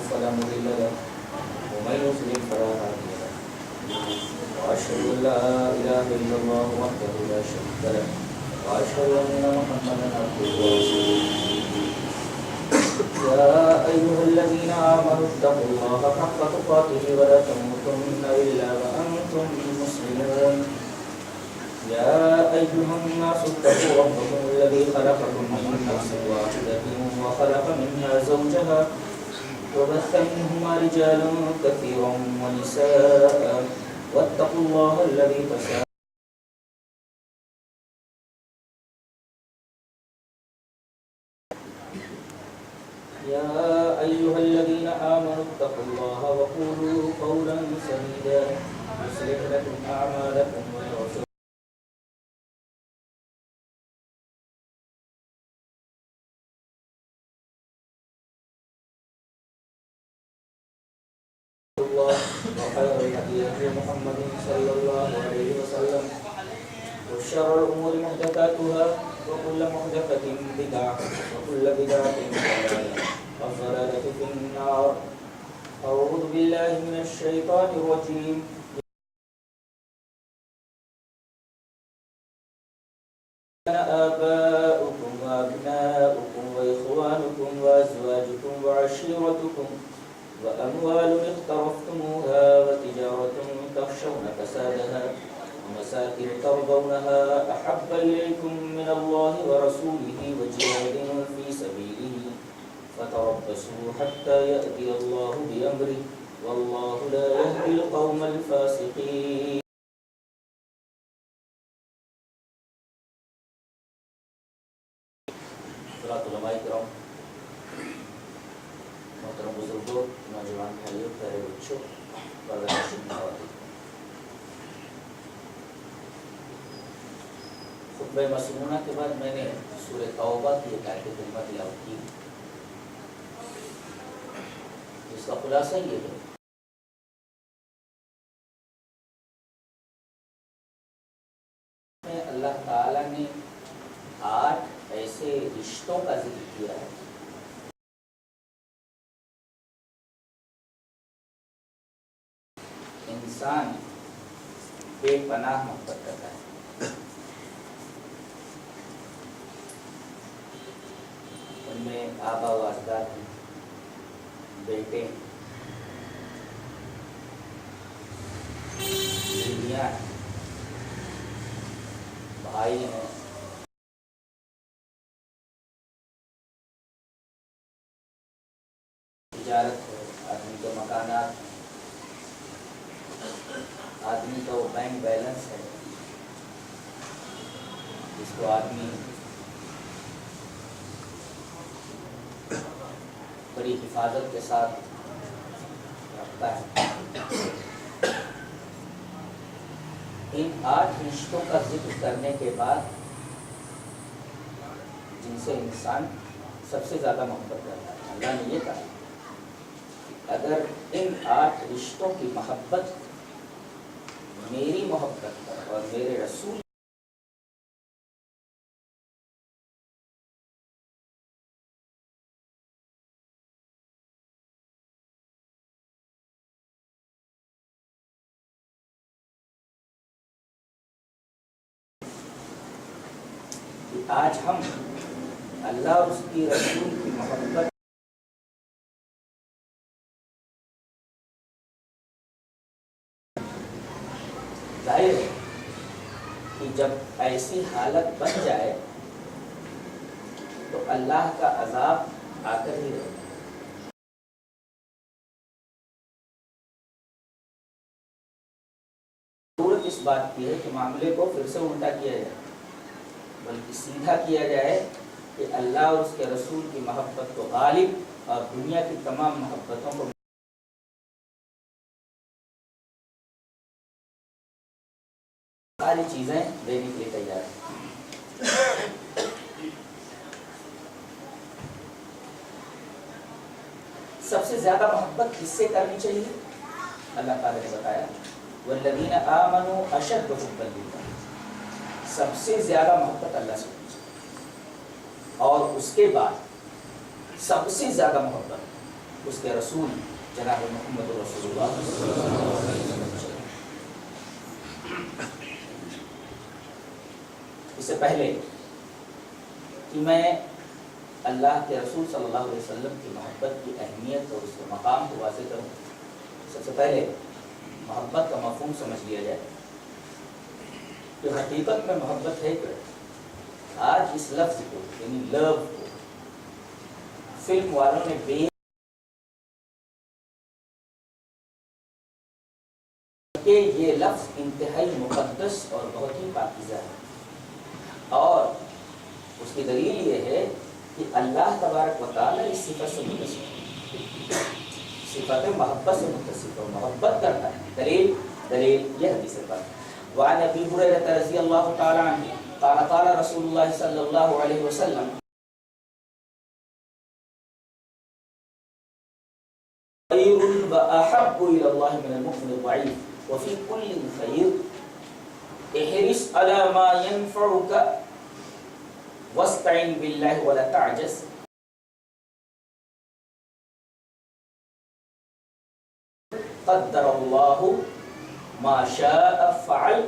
فلا مضل له ومن يضلل فلا هادي له واشهد ان لا اله الا الله وحده لا شريك له واشهد ان محمدا عبده ورسوله يا ايها الذين امنوا اتقوا الله حق تقاته ولا تموتن الا وانتم مسلمون يا ايها الناس اتقوا ربكم الذي خلقكم من نفس واحده وخلق منها زوجها وبث منهما رجالا كثيرا ونساء واتقوا الله الذي تساءلون يا أيها الذين آمنوا اتقوا الله وقولوا قولا سديدا يصلح لكم أعمالكم ويغفر الله وخير الهدي هدي محمد صلى الله عليه وسلم وشر الأمور محدثاتها وكل محدثة بدعة وكل بدعة ضلالة والضلالة في النار. أعوذ بالله من الشيطان الرجيم. آباؤكم وأبناؤكم وإخوانكم وأزواجكم وعشيرتكم وأموال اقترفتموها وتجارة تخشون كسادها ومساكن ترضونها أحب إليكم من الله ورسوله وجهاد في سبيله فتربصوا حتى يأتي الله بأمره والله لا يهدي القوم الفاسقين. علماء کرام، محترم بزرگوں، نوجوان بھائیوں، پیارے بچوں، خطبہ مسنونہ کے بعد میں نے سورہ توبہ کی ایک آیت کریمہ تلاوت کی جس کا خلاصہ یہ ہے اللہ تعالی نے 8 ایسے رشتوں کا ذکر کیا ہے انسان بے پناہ محبت کرتا ہے. ان میں آبا و اجداد ہیں، بیٹے ہیں، بیویاں ہیں، بھائی ہیں، تجارت ہے، آدمی کے مکانات، آدمی کا وہ بینک بیلنس ہے جس کو آدمی بڑی حفاظت کے ساتھ رکھتا ہے. ان 8 رشتوں کا ذکر کرنے کے بعد جن سے انسان سب سے زیادہ محبت کرتا ہے، اللہ نے یہ کہا اگر ان 8 رشتوں کی محبت میری محبت پر اور میرے رسول آج ہم اللہ اور اس کی رسول کی محبت ظاہر ہے کہ جب ایسی حالت بن جائے تو اللہ کا عذاب آ کر ہی رہے. ضرورت اس بات کی ہے کہ معاملے کو پھر سے الٹا کیا جائے، بلکہ سیدھا کیا جائے کہ اللہ اور اس کے رسول کی محبت کو غالب اور دنیا کی تمام محبتوں کو ساری چیزیں دینے کے لیے تیار ہیں. سب سے زیادہ محبت کس سے کرنی چاہیے؟ اللہ تعالیٰ نے بتایا والذین آمنوا اشد حبا للہ، سب سے زیادہ محبت اللہ سے کرنی چاہیے، اور اس کے بعد سب سے زیادہ محبت اس کے رسول جناب محمد رسول اللہ صلی اللہ علیہ وسلم. اس سے پہلے کہ میں اللہ کے رسول صلی اللہ علیہ وسلم کی محبت کی اہمیت اور اس کے مقام کو واضح کروں، سب سے پہلے محبت کا مفہوم سمجھ لیا جائے کہ حقیقت میں محبت ہے کیا. آج اس لفظ کو یعنی لو کو فلم والوں نے بے کہ یہ لفظ انتہائی مقدس اور بہت ہی پاکیزہ ہے، اور اس کی دلیل یہ ہے کہ اللہ تبارک و تعالیٰ اس صفت سے متصف ہے، صفت محبت سے متصف ہے، محبت کرتا ہے. دلیل یہ حدیث پاک وعن ابی ہریرہ رضی اللہ تعالی عنہ قال قال رسول اللہ صلی اللہ علیہ وسلم خیر واحب الى اللہ من المؤمن الضعیف وفي كل خیر احرص على ما ينفعك واستعن بالله ولا تعجز. قدر الله ما شاء فعل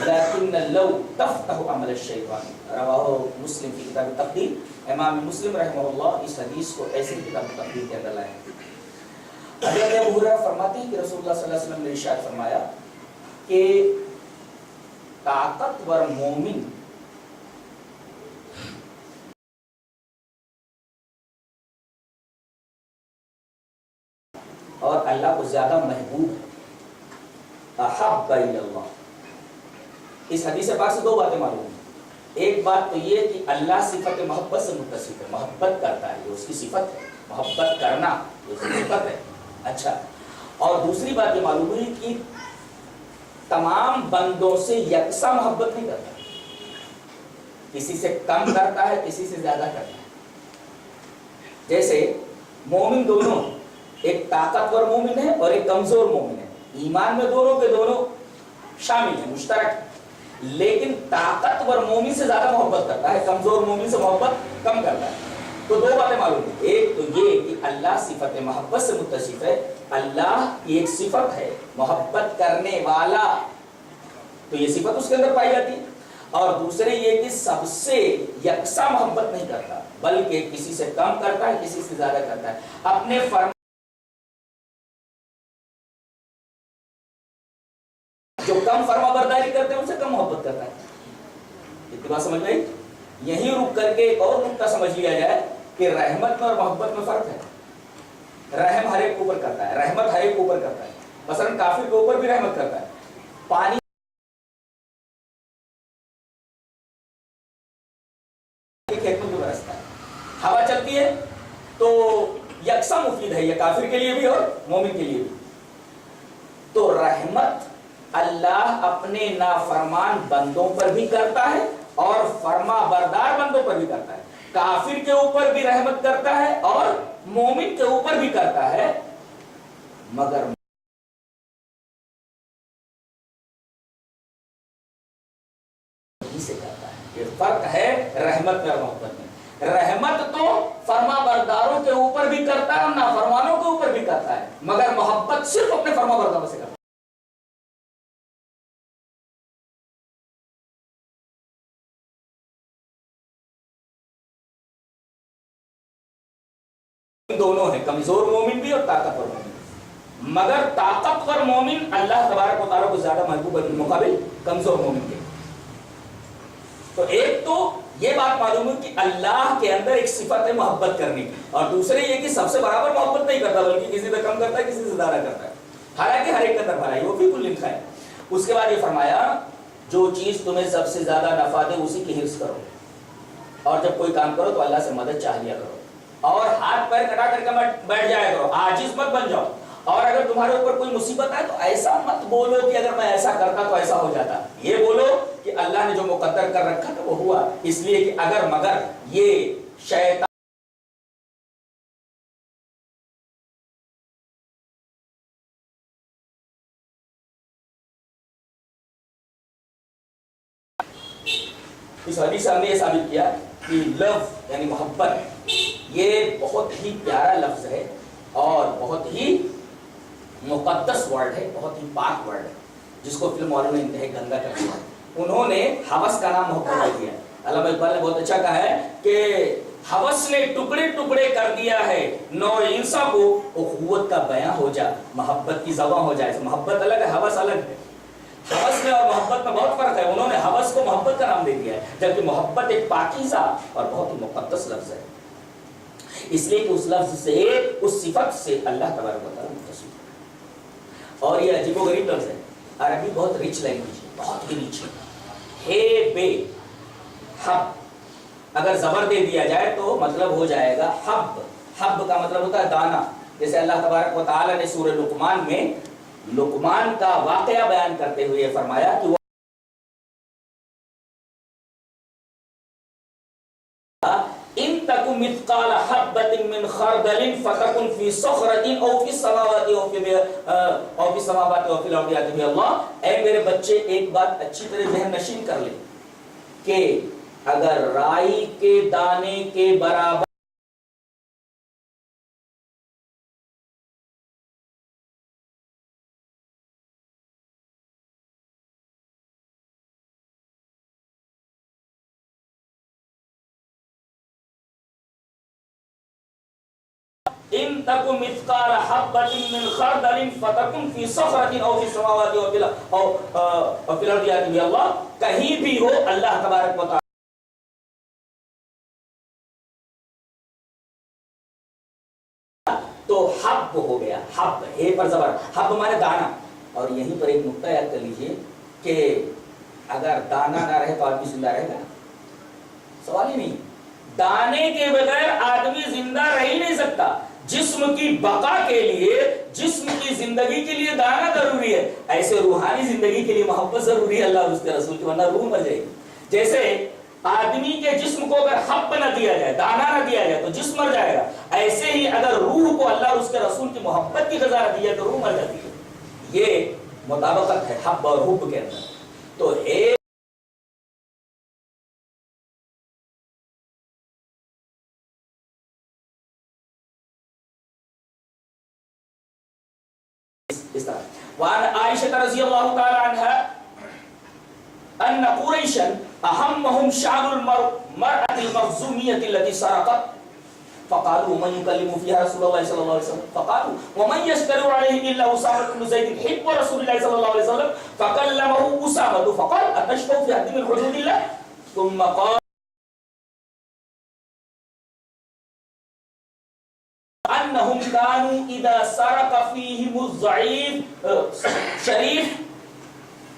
لكن لو تفتح عمل الشیطان. رواہ مسلم کی کتاب تقدیر. امام مسلم رحمہ اللہ اس حدیث کو ایسی کتاب تقدیر کے اندر لائے. حضرت ابو ہریرہ فرماتے ہیں کہ رسول اللہ صلی اللہ علیہ وسلم نے ارشاد فرمایا کہ طاقتور مومن اور اللہ کو زیادہ محبوب ہے. احب الی اللہ. اس حدیث پاک سے دو باتیں معلوم ہیں. ایک بات تو یہ کہ اللہ صفت محبت سے متصف ہے، محبت کرتا ہے، یہ اس کی صفت ہے، محبت کرنا یہ اس کی صفت ہے. اچھا، اور دوسری بات یہ معلوم ہوئی کہ تمام بندوں سے یکساں محبت نہیں کرتا، کسی سے کم کرتا ہے، کسی سے زیادہ کرتا ہے. جیسے مومن دونوں، ایک طاقتور مومن ہے اور ایک کمزور مومن ہے، ایمان میں دونوں کے دونوں شامل ہیں، مشترک، لیکن طاقتور مومن سے زیادہ محبت کرتا ہے، کمزور مومن سے محبت کم کرتا ہے. تو دو باتیں معلوم ہیں. ایک تو یہ کہ اللہ صفت محبت سے متصف ہے، اللہ کی ایک صفت ہے محبت کرنے والا، تو یہ صفت اس کے اندر پائی جاتی ہے. اور دوسرے یہ کہ سب سے یکساں محبت نہیں کرتا، بلکہ کسی سے کم کرتا ہے، کسی سے زیادہ کرتا ہے. اپنے جو کم فرما برداری کرتے ہیں ان سے کم محبت کرتا ہے. اتنی بات سمجھ گئی؟ یہیں رک کر کے ایک اور نقطہ سمجھ لیا جائے کہ رحمت میں اور محبت میں فرق ہے. رحم ہر ایک اوپر کرتا ہے، رحمت ہر ایک اوپر کرتا ہے. مثلا کافر کے اوپر بھی رحمت کرتا ہے. پانی کھیت میں برستا ہے، ہوا چلتی ہے تو یکساں مفید ہے، یہ کافر کے لیے بھی اور مومن کے لیے بھی. تو رحمت اللہ اپنے نافرمان بندوں پر بھی کرتا ہے اور فرما بردار بندوں پر بھی کرتا ہے. کافر کے اوپر بھی رحمت کرتا ہے اور مومن کے اوپر بھی کرتا ہے، مگر سے کرتا ہے. یہ فرق ہے رحمت میں اور محبت میں. رحمت تو فرما برداروں کے اوپر بھی کرتا ہے اور نافرمانوں کے اوپر بھی کرتا ہے، مگر محبت صرف اپنے فرما برداروں سے کرتا ہے. دونوں ہیں، کمزور مومن بھی اور طاقتور مومن بھی. مگر طاقتور مومن اللہ تبارک و تعالیٰ کو زیادہ محبوب ہے مقابل کمزور مومن کے. تو ایک تو یہ بات معلوم ہے کہ اللہ کے اندر ایک صفت ہے محبت کرنے کی، اور دوسرے یہ کہ سب سے برابر محبت نہیں کرتا بلکہ کسی سے کم کرتا ہے، کسی سے زیادہ کرتا ہے، حالانکہ ہر ایک کے اندر بھلائی وہ بھی کل لکھا ہے. اس کے بعد یہ فرمایا جو چیز تمہیں سب سے زیادہ نفع دے اسی کی حرص کرو، اور جب کوئی کام کرو تو اللہ سے مدد چاہ لیا کرو، اور ہاتھ پیر کٹا کر کے بیٹھ جایا کرو، عاجز مت بن جاؤ. اور اگر تمہارے اوپر کوئی مصیبت آئے تو ایسا مت بولو کہ اگر میں ایسا کرتا تو ایسا ہو جاتا، یہ بولو کہ اللہ نے جو مقدر کر رکھا تھا وہ ہوا، اس لیے کہ اگر مگر یہ شیطان اس حدیث سے ہم نے یہ ثابت کیا کہ لو یعنی محبت یہ بہت ہی پیارا لفظ ہے اور بہت ہی مقدس ورڈ ہے، بہت ہی پاک ورڈ ہے، جس کو فلم والوں نے انتہائی گندا کر دیا. انہوں نے ہوس کا نام محبت دے دیا. علامہ اقبال نے بہت اچھا کہا ہے کہ ہوس نے ٹکڑے ٹکڑے کر دیا ہے نو انسان کو، اخوت کا بیاں ہو جا محبت کی زباں ہو جائے. محبت الگ ہے، ہوس الگ ہے. ہوس میں اور محبت میں بہت فرق ہے. انہوں نے ہوس کو محبت کا نام دے دیا ہے، جبکہ محبت ایک پاکیزہ اور بہت ہی مقدس لفظ ہے، اس لیے کہ اس لفظ سے، اس صفت سے اللہ تبارک و تعالیٰ متصف ہے. اور یہ عجیب و غریب لفظ ہے. عربی بہت ریچ لینگویج ہے، بہت ہی ریچ ہے. ہے بے حب اگر زبر دے دیا جائے تو مطلب ہو جائے گا حب. حب کا مطلب ہوتا ہے دانا. جیسے اللہ تبارک و تعالیٰ نے سورہ لقمان میں لقمان کا واقعہ بیان کرتے ہوئے یہ فرمایا کہ ان تک مثقال حبۃ من خردل فتکن فی صخرۃ او فی السماوات او فی السماوات او فی الارض یأتی بها اللہ. اے میرے بچے ایک بات اچھی طرح ذہن نشین کر لیں کہ اگر رائی کے دانے کے برابر ان تک مثقال حبۃ من خردل فتکن فی صخرۃ او فی السماوات او فی الارض یأتی بها اللہ. کہیں بھی ہو اللہ تبارک و تعالی تو حب ہو گیا. حب ہے پر زبر، حب مانے دانا. اور یہیں پر ایک نقطہ یاد کر لیجئے کہ اگر دانا نہ رہے تو آدمی زندہ رہے گا؟ سوال ہی نہیں. دانے کے بغیر آدمی زندہ رہ ہی نہیں سکتا. جسم کی بقا کے لیے، جسم کی زندگی کے لیے دانا ضروری ہے، ایسے روحانی زندگی کے لیے محبت ضروری ہے اللہ اور اس کے رسول کی، ورنہ روح مر جائے گی. جیسے آدمی کے جسم کو اگر حب نہ دیا جائے، دانا نہ دیا جائے تو جسم مر جائے گا، ایسے ہی اگر روح کو اللہ اور اس کے رسول کی محبت کی غذا نہ دی جائے تو روح مر جاتی ہے. یہ مطابقت ہے حب اور حب کے اندر. تو اس طرح وعن عائشة رضی اللہ تعالی عنہ ان قریشا اهمهم شعر المرأة المخزومية التي سرقت فقالوا ومن يكلم فيها رسول الله صلى الله عليه وسلم فقالوا ومن يشتري عليه الا اسامة بن زيد حب رسول الله صلى الله عليه وسلم فكلمه اسامة فقال اتشفع في حد من حدود الله ثم قال انہم کانوا اذا سرق فیہم الضعیف شریف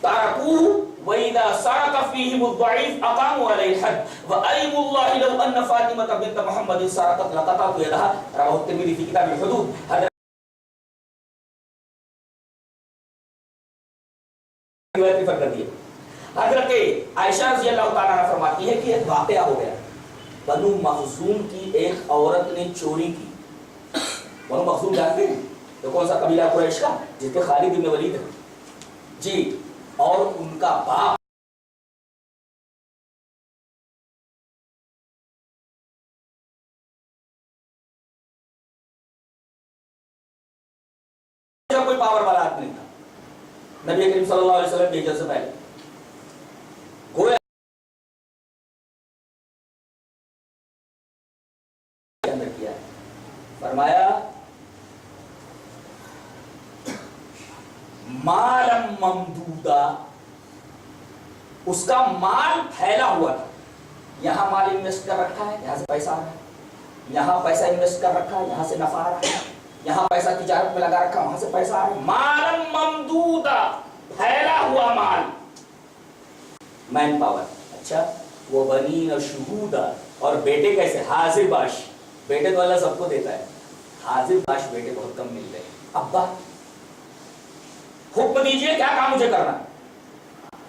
ترکوه واذا سرق فیہم الضعیف اقاموا علیہ الحد وایم اللہ لو ان فاطمة بنت محمد سرقت لقطعت یدها رواه الترمذی فی کتاب الحدود. حضرت عائشہ رضی اللہ تعالیٰ عنہ فرماتی ہے کہ ایک واقعہ ہو گیا. بنو مخزوم کی ایک عورت نے چوری کی. بنو مخزوم جانتے ہیں تو کون سا قبیلہ قریش کا جس کے خالد بن ولید ہے جی، اور ان کا باپ کوئی پاور والا آدمی نہیں تھا. نبی کریم صلی اللہ علیہ وسلم کے ہجرت سے پہلے گویا کیا ہے، فرمایا مالم ممدودا، اس کا مال پھیلا ہوا تھا. یہاں مال انویسٹ کر رکھا ہے، یہاں سے پیسہ آ رہا ہے، یہاں پیسہ انویسٹ کر رکھا ہے، یہاں سے نفع آ رہا ہے، یہاں پیسہ تجارت میں لگا رکھا، وہاں سے پیسہ آ رہا ہے. مالم ممدودا، پھیلا ہوا مال، مین پاور. اچھا، وہ بنین شہودا، اور بیٹے کیسے؟ حاضر باش. بیٹے تو اللہ سب کو دیتا ہے، حاضر باش بیٹے بہت کم ملتے ہیں. ابا حکم دیجئے کیا کام مجھے کرنا.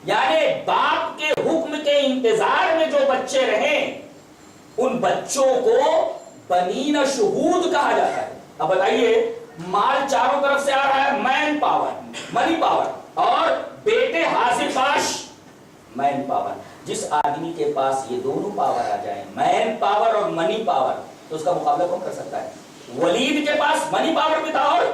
یعنی باپ کے حکم کے انتظار میں جو بچے رہیں ان بچوں کو بنین شہود کہا جاتا ہے. اب بتائیے، مال چاروں طرف سے آ رہا ہے، مین پاور، منی پاور، اور بیٹے حاضر باش، مین پاور. جس آدمی کے پاس یہ دونوں پاور آ جائیں، مین پاور اور منی پاور، تو اس کا مقابلہ کون کر سکتا ہے؟ ولید کے پاس منی پاور بھی تھا اور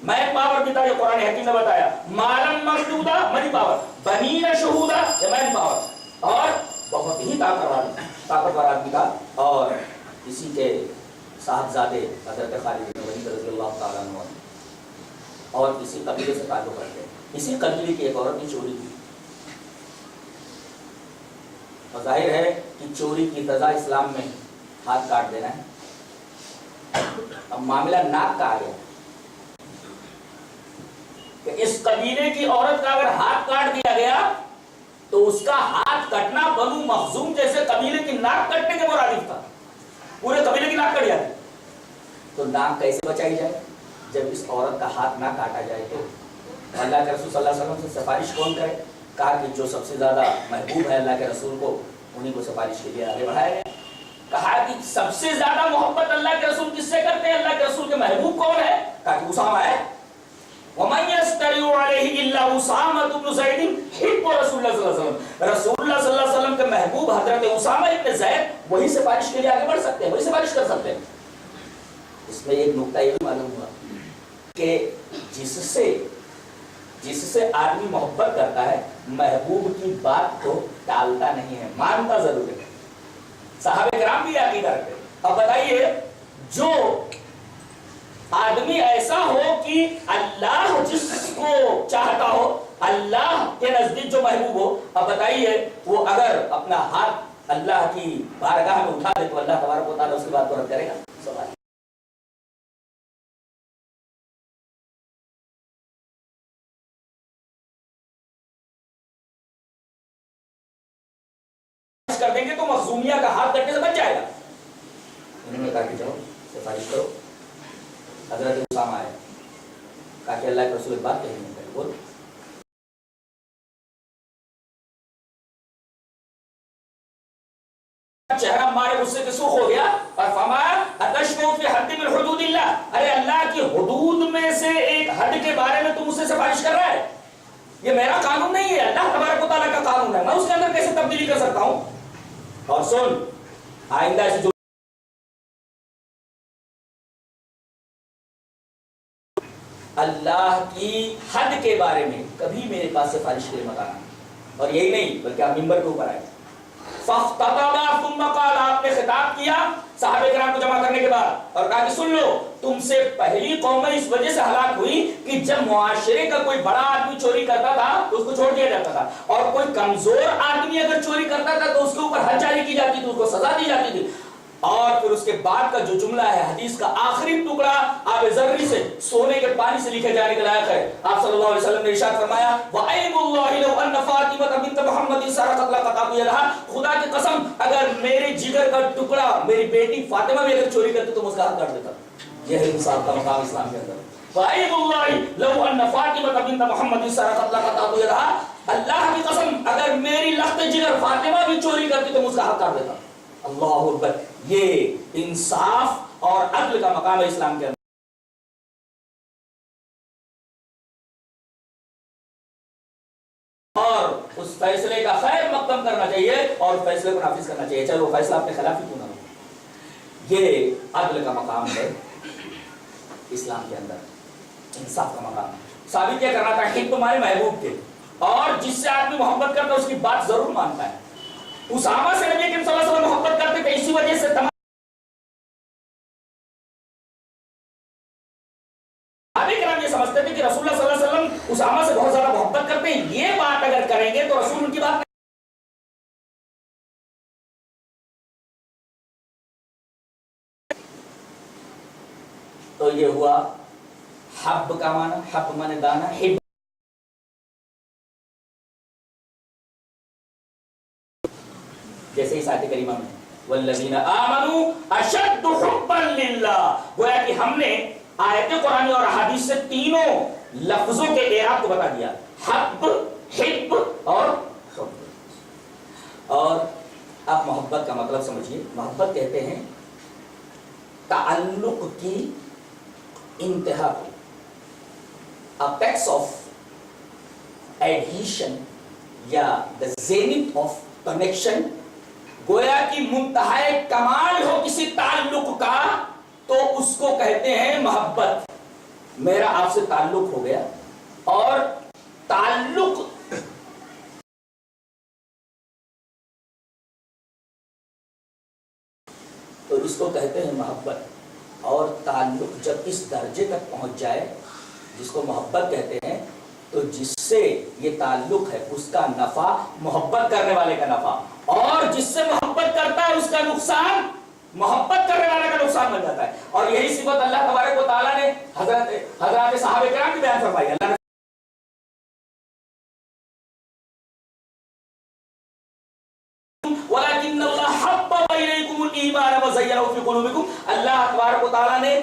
مین پاور بھی تھا. یہ قرآن حکیم نے بتایا. مالم ممدودا، منی پاور، بنین شہودا، یہ مین پاور، اور بہت ہی طاقتور آدمی تھا. اور اسی کے صاحبزادے حضرت خالد بن ولید رضی اللہ تعالیٰ عنہ اور اسی قبیلے سے تعلق رکھتے ہیں. اسی قبیلے کی ایک عورت نے چوری کی. اور ظاہر ہے کہ چوری کی سزا اسلام میں ہاتھ کاٹ دینا ہے. اب معاملہ ناک کا آ گیا کہ اس قبیلے کی عورت کا اگر ہاتھ کاٹ دیا گیا تو اس کا ہاتھ کٹنا بنو مخزوم جیسے قبیلے کی ناک کٹنے کے مرادف تھا. پورے قبیلے کی ناک کٹ جاتی. تو ناک کیسے بچائی جائے جب اس عورت کا ہاتھ نہ کاٹا جائے؟ تو اللہ کے رسول صلی اللہ علیہ وسلم سے سفارش کون کرے؟ کہا کہ جو سب سے زیادہ محبوب ہے اللہ کے رسول کو، انہیں کو سفارش کے لیے آگے بڑھایا گیا. کہا کہ سب سے زیادہ محبت اللہ کے رسول کس سے کرتے ہیں؟ اللہ کے رسول کے محبوب کون ہے؟ کہا کہ اسامہ ہے. وَمَن يَسْتَرِعُ عَلَيْهِ إِلَّا أُسَامَةُ بْنُ زَيْدٍ حِبُّ رسول اللہ صلی اللہ علیہ وسلم. رسول اللہ صلی اللہ علیہ وسلم کے محبوب حضرت اسامہ ابن زید وہی سفارش کے لیے آگے بڑھ سکتے ہیں، وہی سفارش کر سکتے ہیں. اس میں ایک نکتہ یہ بھی معلوم ہوا کہ جس سے آدمی محبت کرتا ہے محبوب کی بات کو ٹالتا نہیں ہے، مانتا ضرور ہے. صحابہ کرام بھی عقیدہ رکھتے. اب بتائیے، جو آدمی ایسا ہو کہ اللہ جس کو چاہتا ہو، اللہ کے نزدیک جو محبوب ہو، اب بتائیے وہ اگر اپنا ہاتھ اللہ کی بارگاہ میں اٹھا دے تو اللہ تبارک و تعالیٰ اس کی بات کو رد کرے گا؟ سوال کر دیں گے تو مخزومیہ کا ہاتھ کٹنے سے بچ جائے گا. انہوں نے کہا کہ چلو سفارش کرو. حضرت اسامہ آئے، کہا کہ اللہ کے رسول بات کہیں نہیں کرے. بول. چہرہ ہمارے غصے کے سرخ ہو گیا اور فرمایا اتشفع فی حد من حدود اللہ، ارے اللہ کی حدود میں سے ایک حد کے بارے میں تم مجھ سے سفارش کر رہا ہے؟ یہ میرا قانون نہیں ہے، اللہ تبارک و تعالیٰ کا قانون ہے، میں اس کے اندر کیسے تبدیلی کر سکتا ہوں؟ اور سن، آئندہ سے جو اللہ کی حد کے بارے میں کبھی میرے پاس سفارش کے لیے مت آنا. اور یہی نہیں بلکہ آپ منبر کے اوپر آئے. فاختتبا ثم قال، آپ نے خطاب کیا صحابہ کرام کو جمع کرنے کے بعد اور کہا کہ سن لو، تم سے پہلی قوم اس وجہ سے ہلاک ہوئی کہ جب معاشرے کا کوئی بڑا آدمی چوری کرتا تھا تو اس کو چھوڑ دیا جاتا تھا، اور کوئی کمزور آدمی اگر چوری کرتا تھا تو اس کے اوپر حد جاری کی جاتی تھی، اس کو سزا دی جاتی تھی. اور پھر اس کے بعد کا جو جملہ ہے حدیث کا آخری ٹکڑا آب زرعی سے، سونے کے پانی سے لکھے جانے کے لائق ہے. آپ صلی اللہ علیہ وسلم نے ارشاد فرمایا وَأَيْمُ اللَّهِ لَوْ أَنَّ فَاطِمَةَ بِنْتَ مُحَمَّدٍ سَرَقَتْ لَقَطَعْتُ يَدَهَا، خدا کی قسم اگر میرے جگر کا ٹکڑا میری بیٹی فاطمہ بھی اگر چوری کرتی تو میں اس کا ہاتھ کاٹ دیتا. یہ ہے انصاف کا مقام اسلام کے اندر. وَأَيْمُ اللَّهِ لَوْ أَنَّ فَاطِمَةَ بِنْتَ مُحَمَّدٍ سَرَقَتْ لَقَطَعْتُ يَدَهَا، اللہ کی قسم اگر میری لخت جگر فاطمہ بھی چوری کرتی تو میں اس کا ہاتھ کاٹ دیتا. اللہ اکبر. یہ انصاف اور عدل کا مقام ہے اسلام کے اندر. اور اس فیصلے کا خیر مقدم کرنا چاہیے اور فیصلے کو نافذ کرنا چاہیے، چاہے وہ فیصلہ اپنے خلاف ہی کیوں نہ ہو. یہ عدل کا مقام ہے اسلام کے اندر، انصاف کا مقام ہے. ثابت کیا کرنا تھا؟ کہ تمہارے محبوب تھے اور جس سے آدمی محبت کرتا ہے اس کی بات ضرور مانتا ہے. اسامہ سے نبی کریم صلی اللہ علیہ وسلم محبت کرتے تھے، اسی وجہ سے تمام صحابہ کرام یہ سمجھتے تھے کہ رسول اللہ صلی اللہ علیہ وسلم اسامہ سے بہت زیادہ محبت کرتے ہیں، یہ بات اگر کریں گے تو رسول ان کی بات نہیں. تو یہ ہوا حب کا معنی، حب معنی دانا، حب جیسے اس آیت کریمہ میں والذین آمنوا اشد حبا للہ، گویا کہ ہم نے آیت قرآن اور احادیث سے تینوں لفظوں کے اعراب کو بتا دیا، حب، حب اور حب. اور اب محبت کا مطلب سمجھیے. محبت کہتے ہیں تعلق کی انتہا کو، apex of adhesion یا the zenith of connection، گویا کہ منتہا کمال ہو کسی تعلق کا تو اس کو کہتے ہیں محبت. میرا آپ سے تعلق ہو گیا اور تعلق تو اس کو کہتے ہیں محبت. اور تعلق جب اس درجے تک پہنچ جائے جس کو محبت کہتے ہیں تو جس سے یہ تعلق ہے اس کا نفع محبت کرنے والے کا نفع، اور جس سے محبت کرتا ہے اس کا نقصان محبت کرنے والے کا نقصان بن جاتا ہے. اور یہی صفت اللہ تبارک و تعالیٰ نے حضرات صحابہ کرام کی بیان فرمائی. اللہ نے وَلَكِنَّ اللَّهَ حَبَّبَ إِلَيْكُمُ الْإِيمَانَ وَزَيَّنَهُ فِي قُلُوبِكُمْ. اللہ تبارک و تعالیٰ نے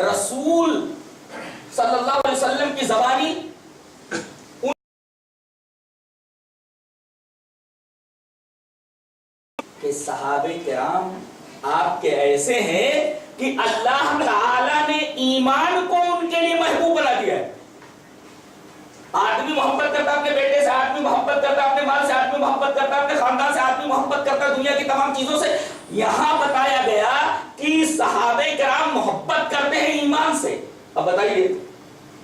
رسول صلی اللہ علیہ وسلم کی زبانی کہ صحابہ کرام آپ کے ایسے ہیں کہ اللہ تعالیٰ نے ایمان کو ان کے لیے محبوب بنا دیا ہے. آدمی محبت کرتا اپنے بیٹے سے، آدمی محبت کرتا اپنے مال سے، آدمی محبت کرتا اپنے خاندان سے، آدمی محبت کرتا دنیا کی تمام چیزوں سے. یہاں بتایا گیا کہ صحابہ کرام محبت کرتے ہیں ایمان سے. اب بتائیے،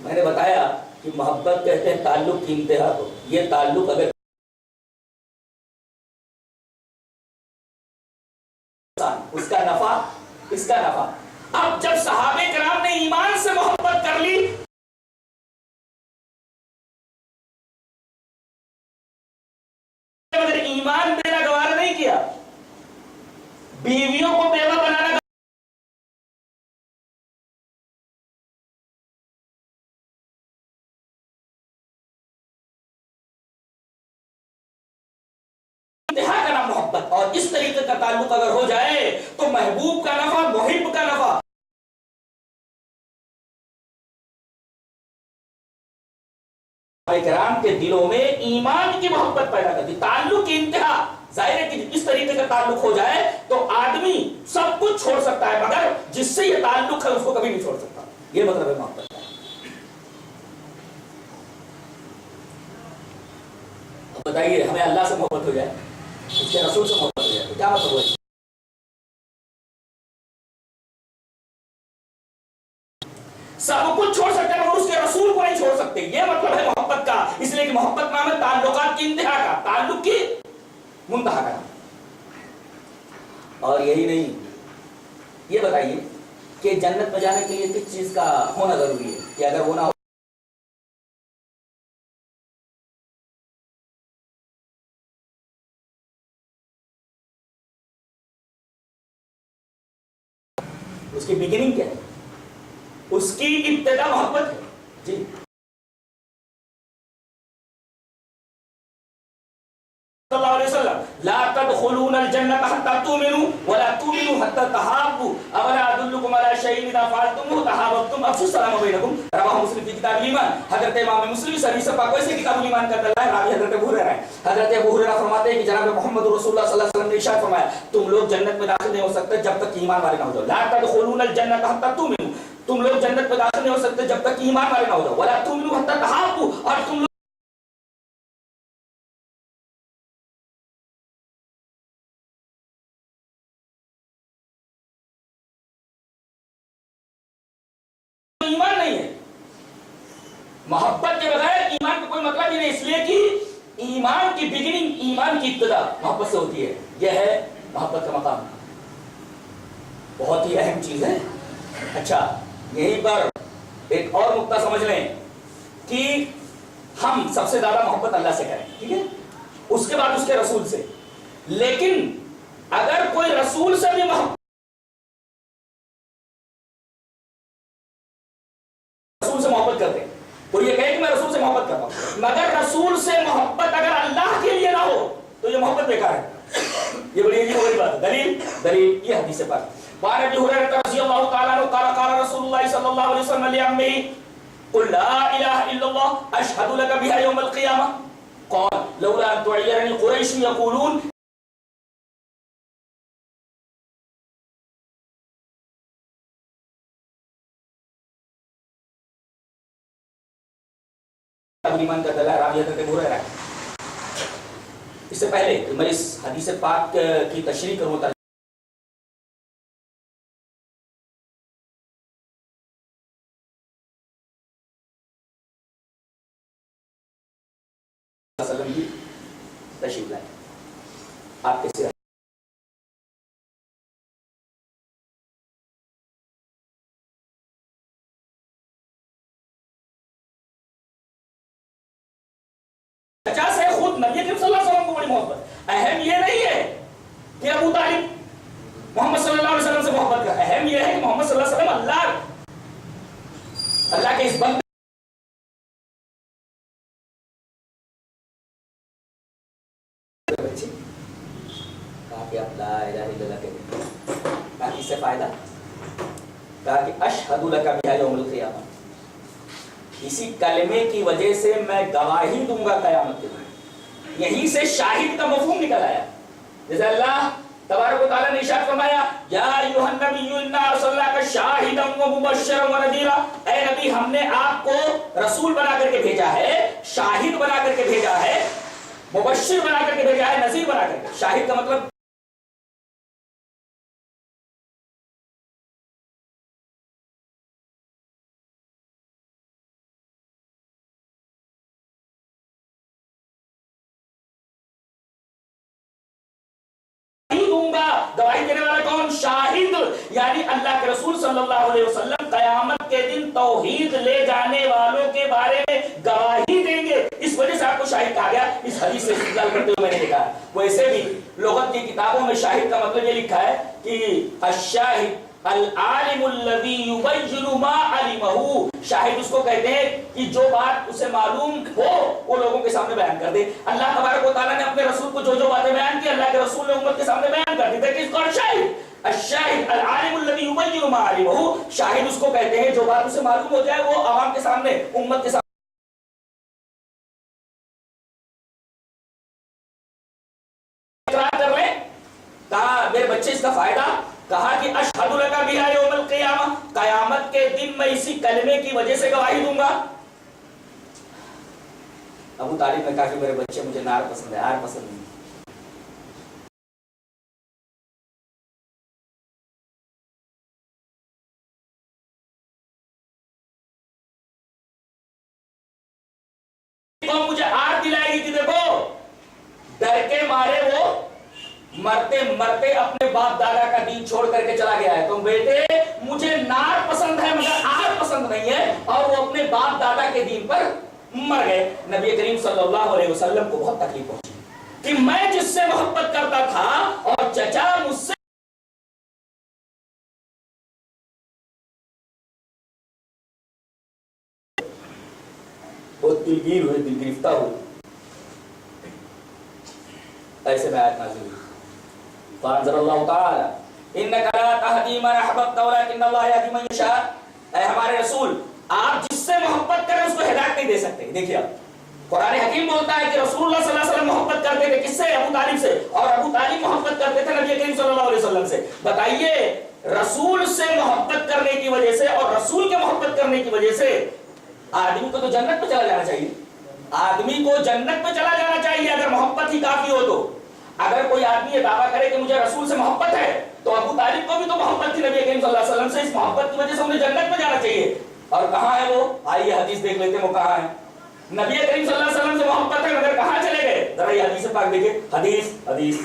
میں نے بتایا کہ محبت کہتے ہیں تعلق کی انتہا کو. یہ تعلق اگر اس کا نفع، اس کا نفع. اب جب صحابہ کرام نے ایمان سے محبت کر لی مگر ایمان دینا گوارا نہیں کیا، بیویوں کو بیوہ بنانا انتہا کا نام محبت. اور اس طریقے کا تعلق اگر ہو جائے تو محبوب کا نفع، محب کا نفع. کرام کے دلوں میں ایمان کی محبت پیدا کرتی، تعلق کی انتہا. ظاہر ہے کہ اس طریقے کا تعلق ہو جائے تو آدمی سب کچھ چھوڑ سکتا ہے مگر جس سے یہ تعلق ہے اس کو کبھی نہیں چھوڑ سکتا. یہ مطلب ہے محبت کا. بتائیے ہمیں اللہ سے محبت ہو جائے، اس کے رسول سے محبت ہو جائے تو کیا مطلب ہے؟ سب کچھ چھوڑ سکتے ہیں مگر اس کے رسول کو نہیں چھوڑ سکتے. یہ مطلب ہے محبت کا. اس لیے کہ محبت نام ہے تعلقات کی انتہا کا، تعلق کی منتہا کا. اور یہی نہیں، یہ بتائیے کہ جنت میں جانے کے لیے کس چیز کا ہونا ضروری ہے کہ اگر وہ نہ ہو اس کی بگننگ کیا ہے؟ اس کی ابتدا محبت ہے. جی صلی اللہ علیہ وسلم لا تدخلون الجنة حتى تؤمنوا ولا تؤمنوا حتى تحابوا اولا ادلكم على شيء اذا فعلتموه تحاببتم افشوا السلام بينكم. رواه مسلم في کتاب الایمان. حضرت امام مسلم سے حدیث پاک سے کتاب الایمان کا دلائل راوی حضرت ابو ہریرہ ہے. حضرت ابو ہریرہ فرماتے ہیں کہ جناب محمد رسول اللہ صلی اللہ علیہ وسلم نے ارشاد فرمایا تم لوگ جنت میں داخل نہیں ہو سکتے جب تک ایمان والے نہ ہو جاؤ. لا تدخلون الجنة حتى تؤمنوا، تم لوگ جنت میں داخل نہیں ہو سکتے جب تک ایمان والے نہ ہو جاؤ. ولا تؤمنوا حتى تحابوا، اور تم ایمان نہیں ہے. محبت کے بغیر ایمان کا کوئی مطلب ہی نہیں، اس لیے کہ ایمان کی بگننگ، ایمان کی ابتدا محبت سے ہوتی ہے. یہ ہے محبت کا مقام، بہت ہی اہم چیز ہے. اچھا یہیں پر ایک اور نقطہ سمجھ لیں کہ ہم سب سے زیادہ محبت اللہ سے کریں، ٹھیک ہے، اس کے بعد اس کے رسول سے. لیکن اگر کوئی رسول سے بھی محبت کرتے ہیں، کوئی یہ کہے کہ میں رسول سے محبت کرتا ہوں، مگر رسول سے محبت اگر اللہ کے لیے نہ ہو تو یہ محبت بیکار ہے. یہ بڑی عجیب بڑی بات ہے. دلیل یہ حدیث پاک. وعن ابي هريره رضي الله تعالى عنه قال قال رسول الله صلى الله عليه وسلم لعمه قل لا اله الا الله اشهد لك بها يوم القيامه قال لولا ان تعيرني قريش يقولون ایمان کا دلائل راویہ ابو ہریرہ. اس سے پہلے میں اس حدیث پاک کی تشریح کروں صلی اللہ علیہ وسلم کی تشریح لائیں. آپ کیسے سے خود نبی کریم صلی اللہ علیہ وسلم کو بڑی محبت. اہم یہ نہیں ہے کہ ابو طالب محمد صلی اللہ علیہ وسلم سے محبت کر، اہم یہ ہے کہ محمد صلی اللہ علیہ وسلم اللہ کے اس بندے کہا کہ آپ لا الہ الا اللہ کہتے، کہا کہ اس سے فائدہ، کہا کہ اشہد لک بہا یوم القیامہ، اسی کلمے کی وجہ سے میں گواہی دوں گا قیامت کے دن. یہیں سے شاہد کا مفہوم نکل آیا. جیسے اللہ تبارک و تعالیٰ نے ارشاد فرمایا یا ایھا النبی انا ارسلناک شاہدا ومبشرا ونذیرا، اے نبی ہم نے آپ کو رسول بنا کر کے بھیجا ہے، شاہد بنا کر کے بھیجا ہے، مبشر بنا کر کے بھیجا ہے، نذیر بنا کر کے. شاہد کا مطلب گواہی دینے والا کون؟ شاہد. یعنی اللہ کے رسول صلی اللہ علیہ وسلم قیامت کے دن توحید لے جانے والوں کے بارے میں گواہی دیں گے. اس وجہ سے آپ کو شاہد کہا گیا. اس حدیث سے استدلال کرتے ہوئے میں نے دیکھا. ویسے بھی لغت کی کتابوں میں شاہد کا مطلب یہ لکھا ہے کہ الشاہد العالم الذی یبین ما علمہ. شاہد اس کو کہتے ہیں کہ جو بات اسے معلوم ہو وہ لوگوں کے سامنے بیان کر دے. اللہ تبارک و تعالیٰ نے اپنے رسول کو جو جو باتیں بیان کی اللہ کے رسول نے امت کے سامنے بیان کر دی. دیٹ از کالڈ شاہد. الشاہد العالم الذی یبین ما علمہ. شاہد اس کو کہتے ہیں جو بات اسے معلوم ہو جائے وہ عوام کے سامنے، امت کے سامنے اقرار کر لیں. کہا میرے بچے اس کا فائدہ، کہا کہ اشہد لک بہا یوم القیامہ، قیامت کے دن میں اسی کلمے کی وجہ سے گواہی دوں گا. ابو طالب نے کہا کہ میرے بچے مجھے نار پسند ہے، آر پسند نہیں. مجھے آر دلائے گی کہ دیکھو ڈر کے مارے وہ مرتے مرتے اپنے باپ دادا کا دین چھوڑ کر کے چلا گیا ہے. تو بیٹے مجھے نار پسند ہے مگر آر پسند نہیں ہے، اور وہ اپنے باپ دادا کے دین پر مر گئے. نبی کریم صلی اللہ علیہ وسلم کو بہت تکلیف پہنچی کہ میں جس سے محبت کرتا تھا اور چچا مجھ سے بہت دلگیر ہوئے، دل گرفتہ ہوئے. ایسے میں آیت نازل ہوئی فانزل اللہ تعالی انک لا تہدی من احببت ولکن اللہ یہدی من یشاء. اے ہمارے رسول آپ جس سے محبت کریں اس کو ہدایت نہیں دے سکتے. دیکھیے قرآن حکیم بولتا ہے کہ رسول اللہ صلی اللہ علیہ وسلم محبت کرتے تھے کس سے؟ ابو طالب سے. اور ابو طالب محبت کرتے تھے نبی کریم صلی اللہ علیہ وسلم سے. بتائیے رسول سے محبت کرنے کی وجہ سے اور رسول کے محبت کرنے کی وجہ سے آدمی کو تو جنت پہ چلا جانا چاہیے. آدمی کو جنت پہ چلا جانا چاہیے اگر محبت ہی کافی ہو تو. اگر کوئی آدمی یہ دعویٰ کرے کہ مجھے رسول سے محبت ہے تو ابو طالب کو بھی تو محبت تھی نبی کریم صلی اللہ علیہ وسلم سے. اس محبت کی وجہ سے انہیں جنت میں جانا چاہیے. اور کہاں ہے وہ؟ آئیے حدیث دیکھ لیتے ہیں وہ کہاں ہے. نبی کریم صلی اللہ علیہ وسلم سے محبت ہے مگر کہاں چلے گئے؟ ذرا یہ حدیث پاک دیکھیں. حدیث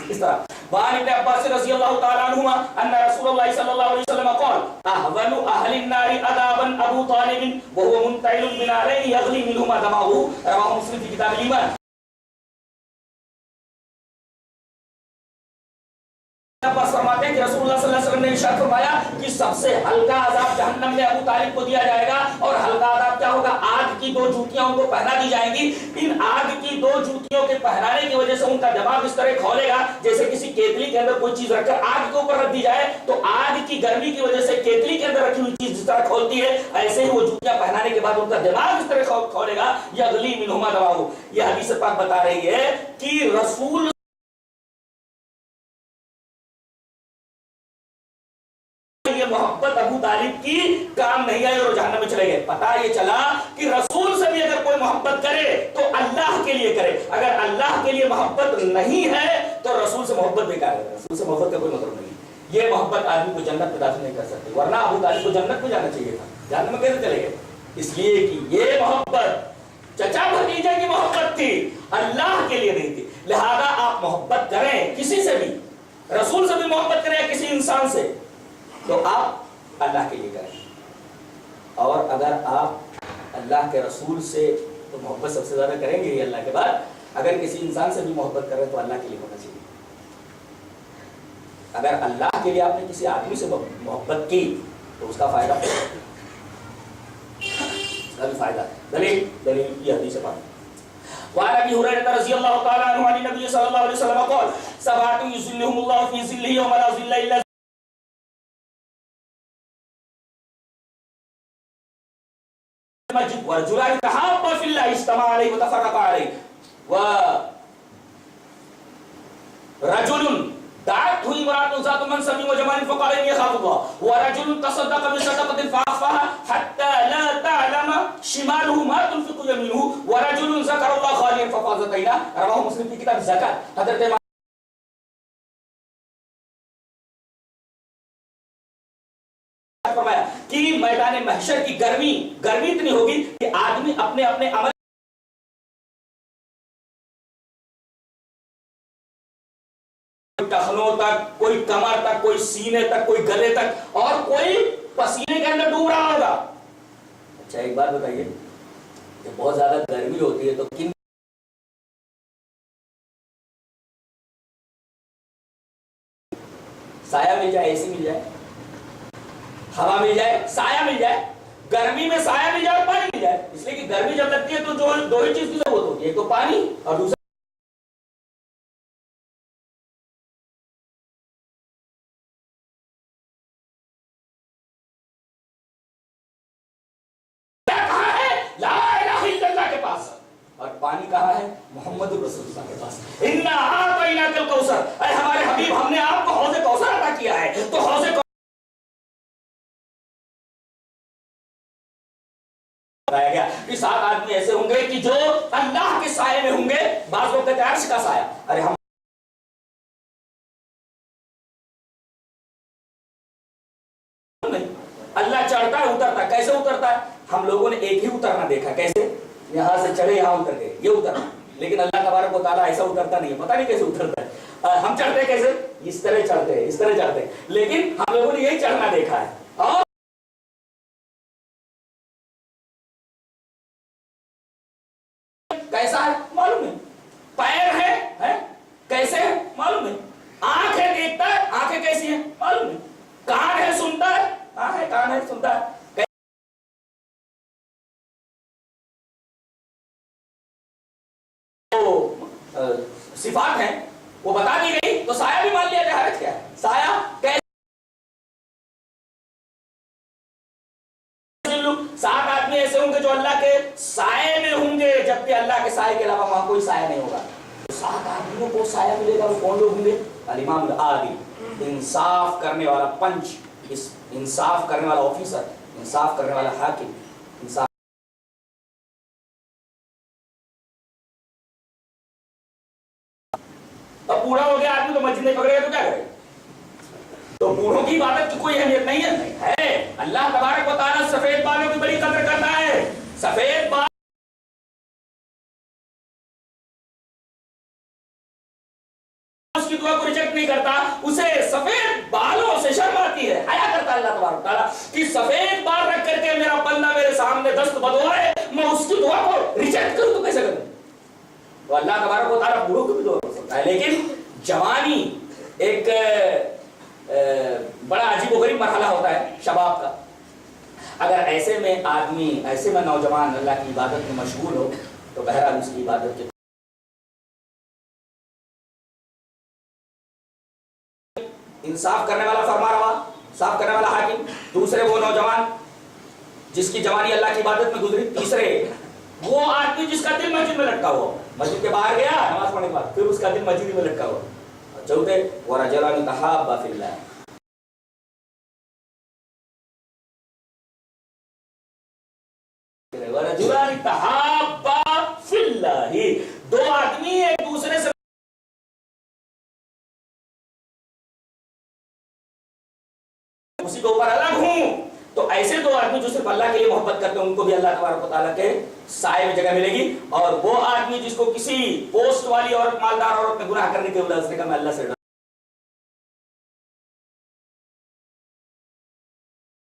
اس طرح وعن ابن عباس رضی اللہ تعالی عنہما ان رسول اللہ صلی اللہ علیہ وسلم قال اهون اهل النار عذابا ابو طالب وهو منتعل بنارين يغلي منهما دماغه رواه مسلم في کتاب الایمان. عباس فرماتے ہیں کہ رسول اللہ صلی اللہ علیہ وسلم نے ارشاد فرمایا کہ سب سے ہلکا عذاب جہنم میں ابو طالب کو دیا جائے گا. اور ہلکا عذاب کیا ہوگا؟ آگ کی 2 جوتیاں ان کو پہنا دی جائیں گی. ان آگ کی 2 جوتیوں کے پہنانے کی وجہ سے ان کا دماغ اس طرح کھولے گا جیسے کسی کیتلی کے اندر کوئی چیز رکھ کر آگ کے اوپر رکھ دی جائے تو آگ کی گرمی کی وجہ سے کیتلی کے اندر رکھی ہوئی چیز جس طرح کھولتی ہے ایسے ہی وہ جوتیاں پہنانے کے بعد ان کا دماغ اس طرح کھولے گا. یغلی منہما دماغہ. یہ حدیث پاک بتا رہی ہے کہ رسول محبت ابو طالب کی کام نہیں آئی اور جہنم میں چلے گئے. پتا یہ چلا کہ رسول سے بھی اگر کوئی محبت کرے تو اللہ کے لیے کرے. اگر اللہ کے لیے محبت نہیں ہے تو رسول سے محبت بیکار ہے. رسول سے محبت کا کوئی مطلب نہیں. یہ محبت آدمی کو جنت میں داخل نہیں کر سکتی. ورنہ ابو طالب کو جنت میں جانا چاہیے تھا. جہنم میں کیسے چلے گئے؟ اس لیے کہ یہ محبت چچا بھتیجے کی محبت تھی, اللہ کے لیے نہیں تھی. لہذا آپ محبت کریں کسی سے بھی, رسول سے بھی محبت کریں کسی انسان سے, تو آپ اللہ کے لیے کریں. اور اگر آپ اللہ کے رسول سے تو محبت سب سے زیادہ کریں گے اللہ کے بعد, اگر کسی انسان سے بھی محبت کریں تو اللہ کے لیے ہونا چاہیے. اگر اللہ کے لیے آپ نے کسی آدمی سے محبت کی تو اس کا فائدہ فائدہ دلیل یہ حدیث پاک. وعن ابي هريره رضي الله تعالى عنه عن النبي صلى الله عليه وسلم قال سبعه يظلهم الله في ظله يوم لا ظل الا ورجلان تحابا في الله اجتمعا عليه وتفرقا عليه ورجل دعته امرأة ذات منصب وجمال فقال إني أخاف الله ورجل تصدق بصدقة فأخفاها حتى لا تعلم شماله ما تنفق يمينه ورجل ذكر الله خاليا ففاضت عيناه رواه مسلم في كتاب الزكاة. حضرت فرمایا کہ میدان محشر کی گرمی اتنی ہوگی کہ آدمی اپنے عمل ٹخنوں تک, کوئی کمر تک, کوئی سینے تک, کوئی گلے تک, اور کوئی پسینے کے اندر ڈوب رہا ہوگا. اچھا ایک بات بتائیے کہ بہت زیادہ گرمی ہوتی ہے تو کن سایہ مل جائے, اے سی مل جائے, ہوا مل جائے, سایہ مل جائے. گرمی میں سایہ مل جائے اور پانی مل جائے. اس لیے کہ گرمی جب لگتی ہے تو دو ہی چیز کی ضرورت ہوتی ہے, ایک تو پانی اور دوسرا اور پانی کہاں ہے؟ محمد رسول اللہ کے پاس. اِنَّا أَعْطَيْنَاكَ الْكَوْثَرَ, اے ہمارے حبیب ہم نے آپ کو حوض کوثر عطا کیا ہے. تو حوض بتایا گیا کہ 7 آدمی ایسے ہوں گے کہ جو اللہ کے سائے میں ہوں گے. بعض لوگ کہتے ہیں عرش کا سایہ, ارے ہم نہیں, اللہ چڑھتا ہے اترتا ہے. کیسے اترتا ہے؟ ہم لوگوں نے ایک ہی اترنا دیکھا, کیسے یہاں سے چڑھے یہاں اتر گئے, یہ اترنا. لیکن اللہ تبارک و تعالیٰ ایسا اترتا نہیں ہے, پتہ نہیں کیسے اترتا ہے. ہم چڑھتے کیسے؟ اس طرح چڑھتے ہیں, اس طرح چڑھتے ہیں. لیکن ہم لوگوں نے یہی چڑھنا دیکھا ہے. اور کیسا ہے معلوم ہے, پیر ہے کیسے ہے معلوم ہے, آنکھ ہے دیکھتا ہے, آنکھیں کیسی ہیں معلوم ہے, کان ہے سنتا ہے, کان ہے سنتا ہے. صفات ہیں وہ بتا دی گئی تو سایہ بھی مان لیا جائے. حرج کیا ہے؟ سایہ کیسے 7 آدمی ایسے ہوں گے جو اللہ کے سائے میں ہوں گے, جبکہ اللہ کے سائے کے علاوہ وہاں کوئی سایہ نہیں ہوگا. 7 آدمیوں کو سایہ ملے گا, وہ کون لوگ ہوں گے؟ الامام العادل, انصاف کرنے والا پنچ, انصاف کرنے والا آفیسر, انصاف کرنے والا حاکم, انصاف اب بوڑھا ہو گیا آدمی تو مسجد نہیں پکڑے گا تو کیا کرے؟ تو بوڑھوں کی عبادت کی کوئی اہمیت نہیں ہے. اللہ تبارک و تعالیٰ سفید بالوں کی بڑی قدر کرتا ہے. سفید بال اس کی دعا کو ریجیکٹ نہیں کرتا اسے سفید بالوں سے شرم آتی ہے، حیا کرتا ہے اللہ تبارک تعالیٰ کہ سفید بال رکھ کر کے میرا بندہ میرے سامنے دست بدوائے، میں اس کی دعا کو ریجیکٹ کروں تو کیسے کروں؟ تو اللہ تبارک و تعالیٰ بوڑھوں کو بھی دعا کر سکتا ہے، لیکن جوانی ایک بڑا عجیب و غریب مرحلہ ہوتا ہے شباب کا. اگر ایسے میں آدمی، ایسے میں نوجوان اللہ کی عبادت میں مشغول ہو تو بہرحال اس کی عبادت کے انصاف کرنے والا فرما روا، صاف کرنے والا حاکم. دوسرے وہ نوجوان جس کی جوانی اللہ کی عبادت میں گزری. تیسرے وہ آدمی جس کا دل مسجد میں لٹکا ہوا، مسجد کے باہر گیا نماز پڑھنے کے بعد پھر اس کا دل مسجد میں لٹکا ہوا. چوتھے وَرَجُلَانِ تَحَابَّا فِي اللَّهِ، وَرَجُلَانِ تَحَابَّا فِي اللَّهِ، دو آدمی ایک دوسرے سے اسی کے اوپر الگ ہوں، تو ایسے دو آدمی جو صرف اللہ کے لیے محبت کرتے ہیں ان کو بھی اللہ تبارک و تعالیٰ کے سائے میں جگہ ملے گی. اور وہ آدمی جس کو کسی پوسٹ والی عورت، مالدار عورت نے گناہ کرنے کے وجہ سے کہا میں اللہ سے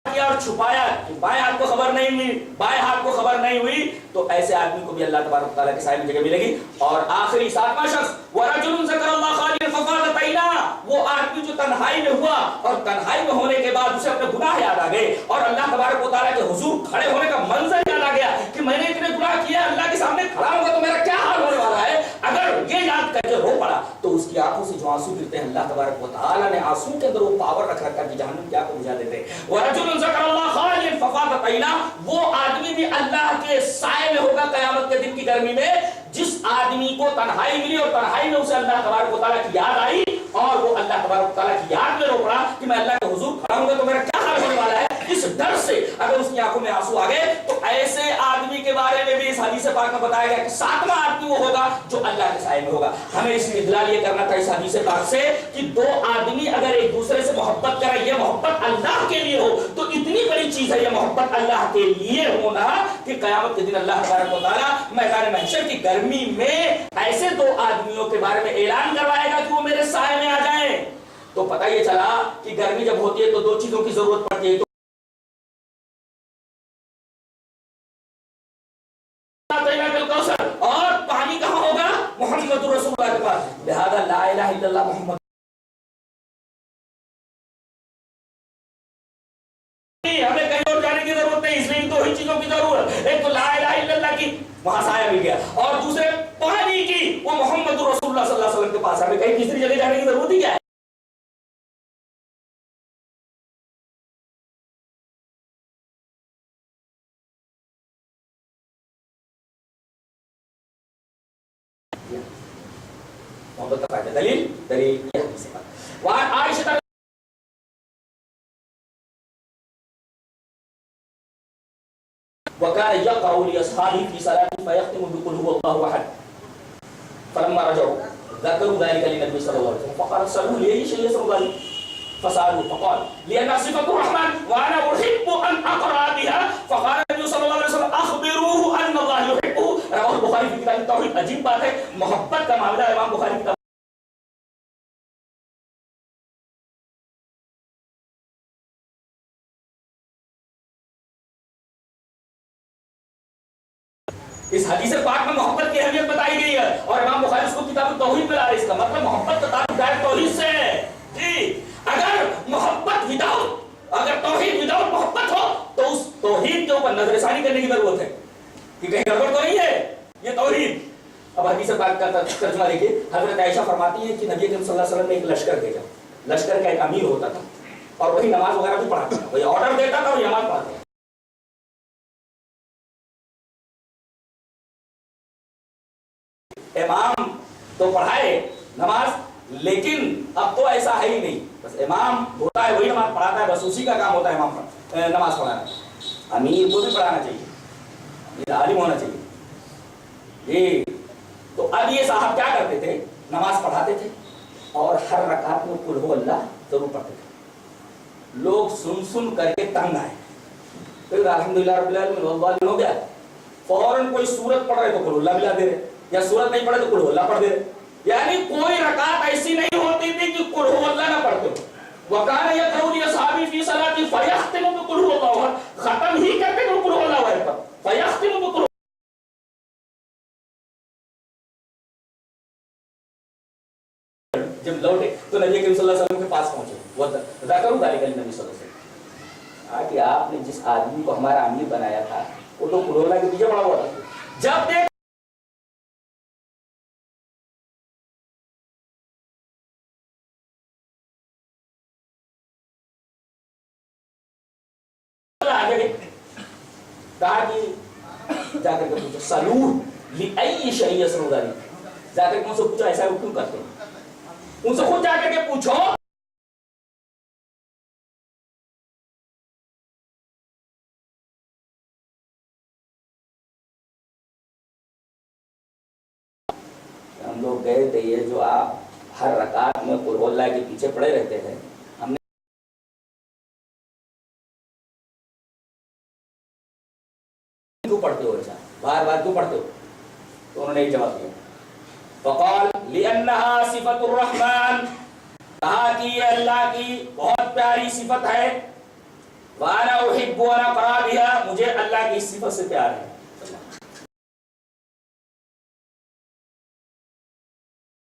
اور چھپایا کہ بائیں ہاتھ کو خبر نہیں ہوئی، بائیں ہاتھ کو خبر نہیں ہوئی، تو ایسے آدمی کو بھی اللہ تبارک و تعالیٰ کے سائے میں جگہ ملے گی. اور آخری ساتواں شخص وَرَجُلٌ ذَكَرَ اللَّهَ خَالِيًا فَفَاضَتْ عَيْنَاهُ، وہ آدمی جو تنہائی میں ہوا اور تنہائی میں ہونے کے بعد اسے اپنے گناہ یاد آ گئے اور اللہ تبارک و تعالیٰ کے حضور کھڑے ہونے کا منظر یاد آ گیا کہ میں نے اتنے گناہ کیا، اللہ کے سامنے کھڑا ہوں گا تو میرا کیا حال ہونے والا ہے. اگر یہ یاد کر کے رو پڑا تو اس کی آنکھوں سے جو آنسو گرتے ہیں اللہ تبارک و تعالیٰ نے آنسو کے اندر وہ پاور رکھ رکھا کہ جہنم کی آگ کو بجھا دیتے ہیں. وَرَجُلٌ ذَكَرَ اللَّهَ خَالِيًا فَفَاضَتْ عَيْنَاهُ، وہ آدمی بھی اللہ کے سائے میں ہوگا قیامت کے دن کی گرمی میں. جس آدمی کو تنہائی ملی اور تنہائی میں اسے اللہ تبارک و تعالیٰ کی یاد آئی اور وہ اللہ تبارک و تعالیٰ کی یاد میں رو پڑا کہ میں اللہ کے حضور کھڑا ہوں گا تو میرا کیا حال ہونے والا ہے، اس ڈر سے اگر اس کی آنکھوں میں آنسو آ گئے تو ایسے آدمی کے بارے میں بھی اس حدیث پاک میں بتایا گیا کہ ساتواں آدمی وہ ہوگا جو اللہ کے سائے میں ہوگا. ہمیں اس استدلال یہ کرنا تھا اس حدیث پاک سے کہ دو آدمی اگر ایک دوسرے سے محبت کریں، یہ محبت اللہ کے لیے ہو تو اتنی بڑی چیز ہے یہ محبت اللہ کے لیے ہونا کہ قیامت کے دن اللہ تبارک و تعالیٰ میدان محشر کی گرمی میں ایسے دو آدمیوں کے بارے میں اعلان کروائے گا کہ وہ میرے سائے میں آ جائیں. تو پتہ یہ چلا کہ گرمی جب ہوتی ہے تو دو چیزوں کی ضرورت پڑتی ہے، اور پانی کہاں ہوگا؟ محمد رسول اللہ کے پاس. لہذا لا الہ الا اللہ محمد، ہمیں کہیں اور جانے کی ضرورت نہیں، اس لیے دو ہی چیزوں کی ضرورت. ایک تو لا الہ الا اللہ کی، وہاں سایہ مل گیا، اور دوسرے پانی کی، وہ محمد رسول اللہ صلی اللہ علیہ وسلم کے پاس. ہمیں کہیں تیسری جگہ جانے کی ضرورت ہی کیا ہے؟ محبت کا فائدہ. دلیل یہ حدیث ہے. وعن عائشہ وكان يقرأ لأصحابه في صلاته فيختم بقل هو الله أحد. فلما رجعوا ذكروا ذلك للنبي صلى الله عليه وسلم فقال صلوا لي أي شيء يسر ذلك فسألوا فقال لأنها صفة الرحمن وأنا أحب أن أقرأ بها. فقال النبي صلى الله عليه وسلم أخبروه أن الله يحبه. رواه البخاري في كتاب التوحيد. عجیب بات ہے، محبت کا معاملہ امام بخاری کی اس حدیث پاک میں محبت کی اہمیت بتائی گئی ہے اور امام بخاری اس کو کتاب التوحید میں لا رہے. اس کا مطلب محبت کا تعلق ڈائریکٹ توحید سے ہے. جی اگر محبت وداؤٹ، اگر توحید وداؤٹ محبت ہو تو اس توحید کے اوپر نظر ثانی کرنے کی ضرورت ہے کہ کہیں گڑبڑ تو نہیں ہے یہ توحید. اب حدیث پاک کا ترجمہ دیکھیے. حضرت عائشہ فرماتی ہے کہ نبی کریم صلی اللہ علیہ وسلم نے ایک لشکر بھیجا. لشکر کا ایک امیر ہوتا تھا اور وہی نماز وغیرہ بھی پڑھاتا تھا، وہی آرڈر دیتا تھا اور نماز پڑھاتا تھا. امام تو پڑھائے نماز، لیکن اب تو ایسا ہے ہی نہیں. بس امام ہوتا ہے وہی نماز پڑھاتا ہے، بس اسی کا کام ہوتا ہے امام نماز پڑھانا. امیر کو بھی پڑھانا چاہیے، یہ عالم ہونا چاہیے. یہ تو اب یہ صاحب کیا کرتے تھے؟ نماز پڑھاتے تھے اور ہر رکعت میں قل هو اللہ ضرور پڑھتے تھے. لوگ سن کر کے تنگ آئے. پھر الحمدللہ رب العالمین ہو گیا، فوراً کوئی سورت پڑھ رہے تو قل اللہ ملا دے رہے، یا سورت نہیں پڑھے تو قل اللہ پڑھ دے رہے. یعنی کوئی رکعت ایسی نہیں ہوتی تھی کہ قل هو اللہ نہ پڑھتے ہو. وَكَانَ يَقْرَؤُ لِأَصْحَابِهِ فِي صَلَاتِهِ فَيَخْتِمُ بِقُلْ هُوَ اللَّهُ أَحَدٌ. ختم ہی کرتے ہیں قل هو اللہ احد پر. فَيَخْتِمُ بِقُلْ جب لوٹے تو نبی کریم صلی اللہ علیہ وسلم کے پاس پہنچے. وہ ذکر ذالک للنبی صلی اللہ علیہ وسلم کہ آپ نے جس آدمی کو ہمارا امیر بنایا تھا وہ تو قل هو اللہ کے پیچھے پڑا ہوا تھا. جب دیکھ کہا کہ جا کر کے پوچھو سلور لئی شیء یسر ذلک. جا کر کے ان سے پوچھو ایسا وہ کیوں کرتے ہیں. ان سے خود جا کر کے پوچھو. ہم لوگ گئے تھے یہ جو آپ ہر رکعت میں قل اللہ کے پیچھے پڑے رہتے ہیں ہم نے کیوں پڑھتے ہو ایسا بار بار کیوں پڑھتے ہو. تو انہوں نے ایک جواب دیا فقال لأنها صفت الرحمن. کہا کہ یہ اللہ کی بہت پیاری صفت ہے. وانا احب ان اقرا بها. مجھے اللہ کی صفت سے پیار ہے.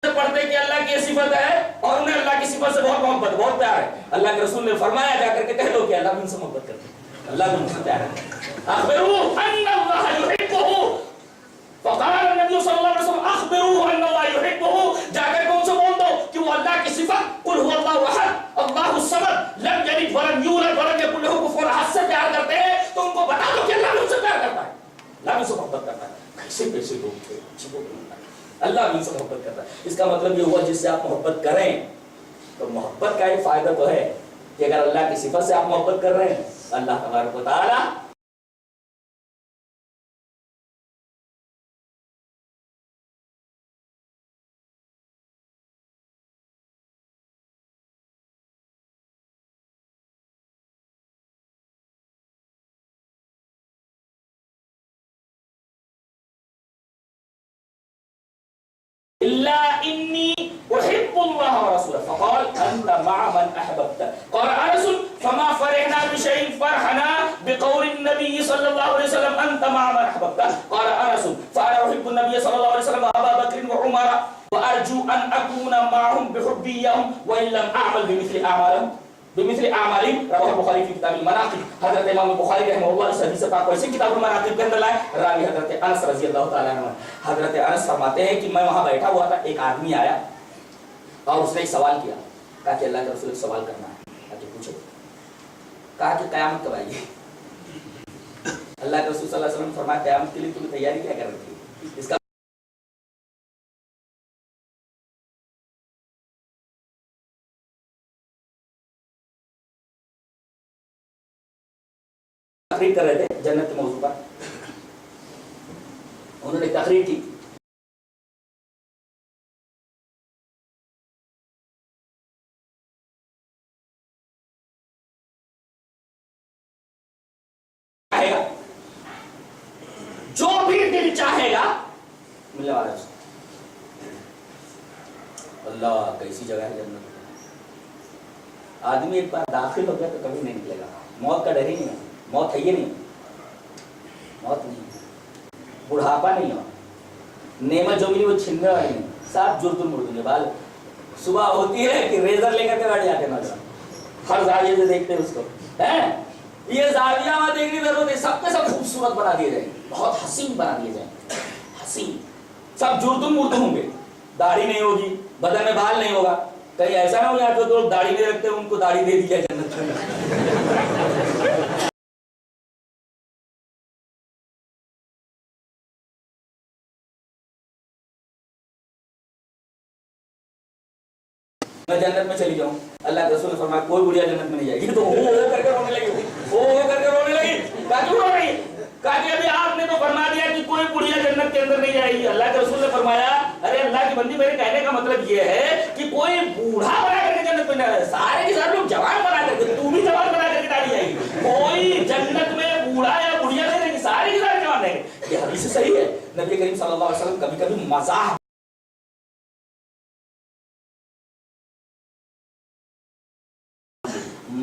پڑھتے کہ اللہ کی صفت ہے اور انہیں اللہ کی صفت سے بہت محبت بہت پیار ہے. اللہ کے رسول نے فرمایا جا کر کے کہہ دو کہ اللہ ان سے محبت کرتے ہیں اللہ ان سے پیار ہے. اخبروا ان اللہ يحبه. فقال النبي صلی اللہ علیہ وسلم اخبروا ان اللہ يحبه. جا کر کے ان سے بول دو کہ وہ اللہ کی صفت قل هو اللہ احد اللہ الصمد لم یلد ولم یولد ولم یکن له کفوا احد سے پیار کرتے ہیں تو ان کو بتا دو کہ اللہ ان سے پیار کرتا ہے اللہ ان سے محبت کرتا ہے. کیسے لوگ تھے اللہ ان سے محبت کرتا ہے. اس کا مطلب یہ ہوا جس سے آپ محبت کریں تو محبت کا ایک فائدہ تو ہے کہ اگر اللہ کی صفت سے آپ محبت کر رہے ہیں اللہ تبارک و تعالی إلا إني أحب الله ورسوله. فقال أنت مع من أحببت. قال أنس فما فرحنا بشيء فرحنا بقول النبي صلى الله عليه وسلم أنت مع من أحببت. قال أنس فأنا أحب النبي صلى الله عليه وسلم وأبا بكر وعمر وأرجو أن أكون معهم بحبي إياهم وإن لم أعمل بمثل أعمالهم بمثل اعمالهم. رواه البخاري في كتاب المناقب. حضرت امام بخاری رحمہ اللہ اس حدیث پاک کو اسی کتاب المناقب کے اندر لائے. راوی حضرت انس رضی اللہ تعالی عنہ. حضرت انس فرماتے ہیں کہ میں وہاں بیٹھا ہوا تھا ایک آدمی آیا اور اس نے ایک سوال کیا. کہا کہ اللہ کے رسول ایک سوال کرنا ہے. کہا کہ پوچھو. کہا کہ قیامت کب آئے گی. اللہ کے رسول صلی اللہ علیہ وسلم فرمایا قیامت کے لیے تم تیاری کیا کر رہی تھی. اس کا تقریر کر رہے تھے جنت کے موضوع پر. انہوں نے تقریر کی. جو بھی دل چاہے گا ملنے والا ہے. اللہ کیسی جگہ ہے جنت. آدمی ایک بار داخل ہو گیا تو کبھی نہیں نکلے گا. موت کا ڈر ہی نہیں ہے. موت ہے یہ نہیں. موت نہیں. بڑھاپا نہیں ہو. نعمت جو ملی وہ چھننے والی نہیں. صاف جردن مردن بال. صبح ہوتی ہے کہ ریزر لے کر کے بیٹھ جاتے ہیں. ہر زاویے سے دیکھتے ہیں اس کو. یہ زاویہ وہاں دیکھنے کی ضرورت ہے. سب کے سب خوبصورت بنا دیے جائیں. بہت حسین بنا دیے جائیں. حسین. سب جردن مردن ہوں گے. داڑھی نہیں ہوگی. بدن میں بال نہیں ہوگا. کہیں ایسا نہ ہو یہاں جو لوگ داڑھی نہیں رکھتے ان کو داڑھی دے دی جائے جنت میں. میں جنت میں چلی جاؤں. اللہ کے رسول نے فرمایا کوئی بڑھیا جنت میں نہیں جائے گی. تو وہ کر کے رونے لگی. وہ کر کے رونے لگی. کہا کیوں رو رہی. کہا کہ ابھی آپ نے تو فرما دیا کہ کوئی بڑھیا جنت کے اندر نہیں جائے گی. اللہ کے رسول نے فرمایا ارے اللہ کی بندی میرے کہنے کا مطلب یہ ہے کہ کوئی بوڑھا بنا کر کے جنت میں نہ. سارے کے سارے لوگ جوان بنا کر کے تو بھی جوان بنا کر کے ڈالی جائے گی. کوئی جنت میں بوڑھا یا بڑھیا نہیں رہے گی. سارے کے سارے جوان رہیں گے. یہ حدیث صحیح ہے. نبی کریم صلی اللہ علیہ وسلم کبھی کبھی مزاح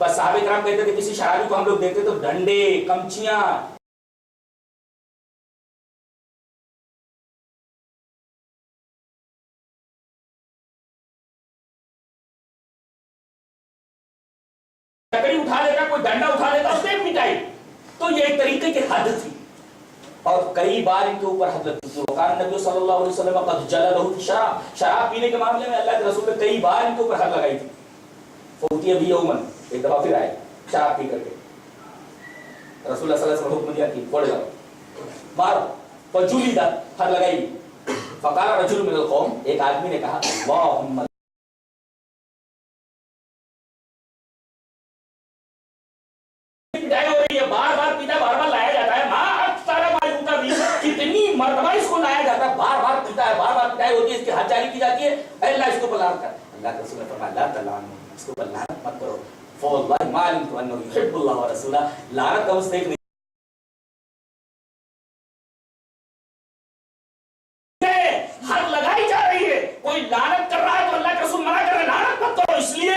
بس صحابہ کرام کہتے تھے کسی شرابی کو ہم لوگ دیکھتے تو ڈنڈے کمچیاں لکڑی اٹھا لیتا کوئی ڈنڈا اٹھا لیتا اس نے پٹائی. تو یہ ایک طریقے کی حد تھی اور کئی بار ان کے اوپر حد لگتی تھی. وقال نبی صلی اللہ علیہ وسلم قد جلده شراب پینے کے معاملے میں اللہ کے رسول نے کئی بار ان کے اوپر حد لگائی تھی. فوتی ابھی یومن ایک دفعہ پھر آئے شراب پی کر کے رسول اللہ صلی اللہ علیہ وسلم حکم دیا کہ پڑ جاؤ مارو فجولی دا حد لگائی. فقال رجل من القوم ایک آدمی نے کہا اللہم بار بار پیتا بار بار لایا جاتا ہے ماں اکثر مایوتا بھی کتنی مرتبہ اس کو لایا جاتا ہے بار بار پیتا ہے بار بار پٹائی ہوتی ہے اس کی حد جاری کی جاتی ہے. اللہ اس کو لعنت کر. اللہ کے رسول نے فرمایا لا تلعنوا اس کو لعنت مت کرو فوالله ما علمت انه يحب الله ورسوله. لعنت کا مستحق نہیں حد لگائی جا رہی ہے. کوئی لعنت کر رہا ہے تو اللہ کے رسول منع کر رہے ہیں لعنت مت کرو اس لیے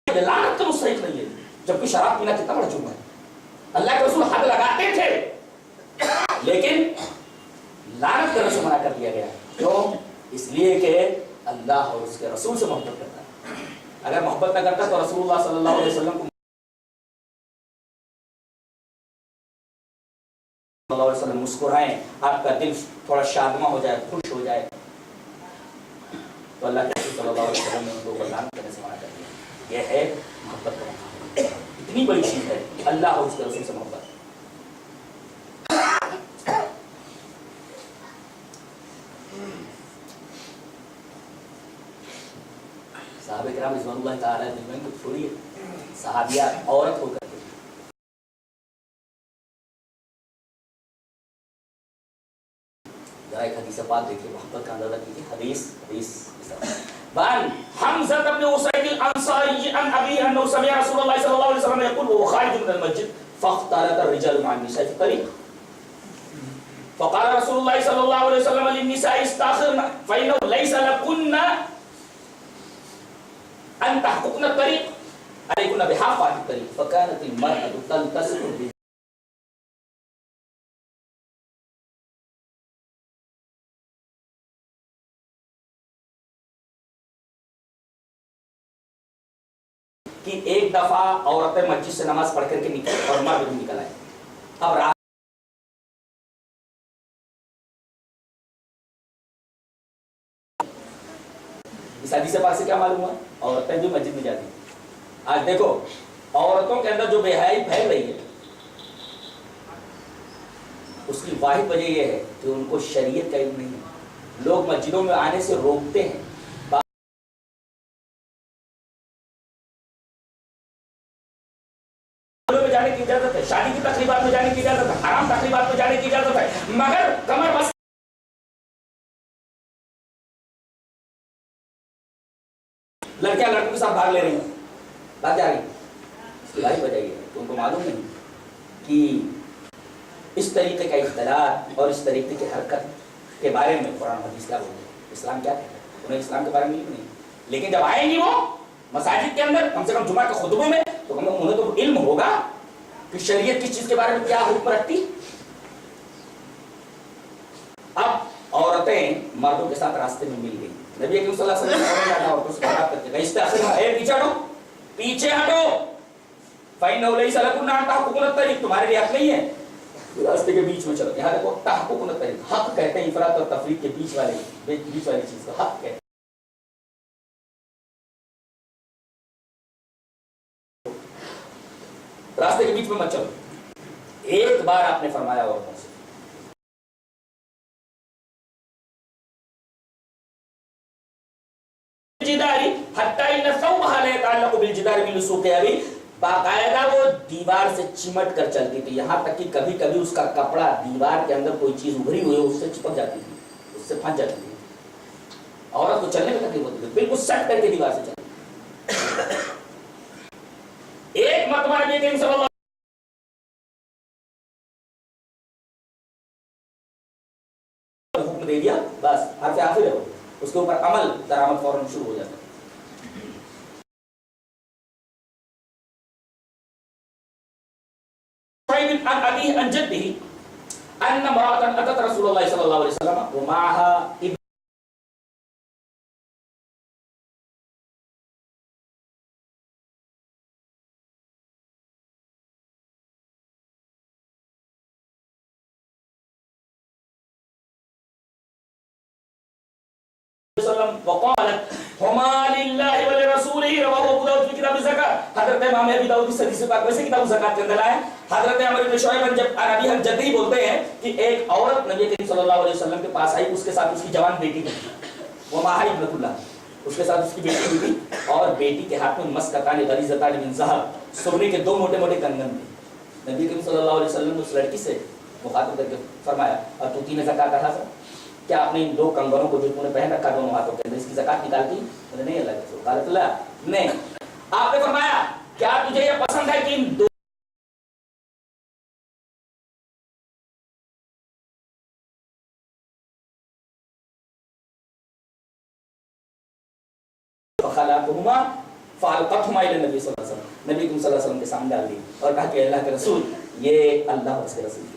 کہ لعنت کا مستحق نہیں ہے. جبکہ شراب پینا کتنا بڑا جرم ہے. اللہ کے رسول حد لگاتے تھے لیکن لعنت کرنے سے منع کر دیا گیا. کیوں؟ اس لیے کہ اللہ اور اس کے رسول سے محبت کرتا ہے. اگر محبت نہ کرتا تو رسول اللہ صلی اللہ علیہ وسلم کو صلی اللہ علیہ وسلم مسکرائیں آپ کا دل تھوڑا شادمہ ہو جائے خوش ہو جائے تو اللہ کے رسول صلی اللہ علیہ وسلم نے ان کو لعنت کرنے سے منع کر دیا. یہ ہے محبت کا مقام. اتنی بڑی چیز ہے اللہ اور اس کے رسول سے محبت. صحابہ کرام رضوان اللہ تعالی عنہم کو چھوڑیے صحابیات عورت ہو کر کے ذرا ایک حدیث پاک دیکھیے محبت کا اندازہ کیجیے. حدیث بان حمزہ بن اسید الانصاری عن ابی انه سمع رسول الله صلی اللہ علیہ وسلم يقول وهو خارج من المسجد فاختلط الرجال مع النساء في الطريق فقال رسول الله صلى الله عليه وسلم للنساء استاخرن فإنه ليس لكن أن تحققن الطريق عليكن بحافة الطريق فكانت المرأة تلتصق کہ ایک دفعہ عورتیں مسجد سے نماز پڑھ کر کے نکل اور مرد بھی نکل آئے. اب رات اس حدیث پاک سے کیا معلوم ہوا عورتیں بھی مسجد میں جاتی ہیں. آج دیکھو عورتوں کے اندر جو بے حیائی پھیل رہی ہے اس کی واحد وجہ یہ ہے کہ ان کو شریعت کا علم نہیں ہے. لوگ مسجدوں میں آنے سے روکتے ہیں. جانے کی اجازت ہے شادی کی تقریبات میں جانے کی اجازت ہے حرام تقریبات میں جانے کی اجازت ہے مگر کمر بس لڑکیاں لڑکوں کے ساتھ بھاگ لے رہی ہیں بھاگ جا رہی ہیں. اس کی بھائی وجہ یہ ہے کہ ان کو معلوم نہیں کہ اس طریقے کا اختلاط اور اس طریقے کی حرکت کے بارے میں قرآن حدیث کیا بولتے ہیں اسلام کیا کہتا ہے. انہیں اسلام کے بارے میں نہیں. لیکن جب آئیں گی وہ مساجد کے اندر کم سے کم جمعہ کے خطبوں میں تو انہیں تو علم ہوگا کہ شریعت کس چیز کے بارے میں کیا حکم رکھتی. اب عورتیں مردوں کے ساتھ راستے میں مل گئی. نبی اکرم صلی اللہ علیہ وسلم نے عورتوں سے بات کرتے ہیں استاخر اے پیچھے ہٹو پیچھے ہٹو فإنه ليس لكن أن تحققون الطريق تمہارے لیے حق نہیں ہے راستے کے بیچ میں چلو. یہاں دیکھو تحققون الطريق حق کہتے ہیں افراط اور تفریط کے بیچ والی چیز کو حق کہتے ہیں. راستے کے بیچ میں مت چلو. ایک بار آپ نے فرمایا عورتوں سے باقاعدہ وہ دیوار سے چمٹ کر چلتی تھی. یہاں تک کہ کبھی کبھی اس کا کپڑا دیوار کے اندر کوئی چیز ابھری ہوئی اس سے چپک جاتی تھی اس سے پھنس جاتی تھی. عورت کو چلنے میں تکلیف ہوتی تھی بالکل سٹ کر کے دیوار سے چلتی. ایک مرتبہ نبی کریم صلی اللہ حکم دے دیا بس حرف آخر ہے اس کے اوپر عمل درآمد فوراً شروع ہو جاتا ہے. عن أبيه عن جده أن امرأة أتت رسول الله صلى الله عليه وسلم ومعها ابن وقالت هما لله ولرسوله رواه ابو داؤد في كتاب الزکات. حضرت امام ابی داؤد اس حدیث پاک میں سے کتاب الزکات کے اندر آیا. حضرت عمر بن شعیب جب نبی ہم جدی بولتے ہیں کہ ایک عورت نبی کریم صلی اللہ علیہ وسلم کے پاس آئی, اس کے ساتھ اس کی جوان بیٹی تھی, وہ ماہی ابنۃ اللہ, اس کے ساتھ اس کی بیٹی تھی, اور بیٹی کے ہاتھ میں مسکتان غلیظتان من ذهب, سونے کے دو موٹے موٹے کنگن تھے. نبی کریم صلی اللہ علیہ وسلم نے اس لڑکی سے مخاطب کر کے فرمایا اور تو کی زکات ادا کر, کیا آپ نے ان دو کنگنوں کو جو تم نے پہن رکھا دونوں ہاتھوں کے اندر اس کی زکات نکالتی؟ نہیں اللہ کے رسول. قالت لا, نہیں. آپ نے فرمایا کیا تجھے یہ پسند ہے کہ ان دو فخلعتهما فالقتهما الى النبي صلی اللہ علیہ وسلم, نبی صلی اللہ علیہ وسلم کے سامنے ڈال دی اور کہا کہ اللہ کے رسول, یہ اللہ اور اس کے رسول.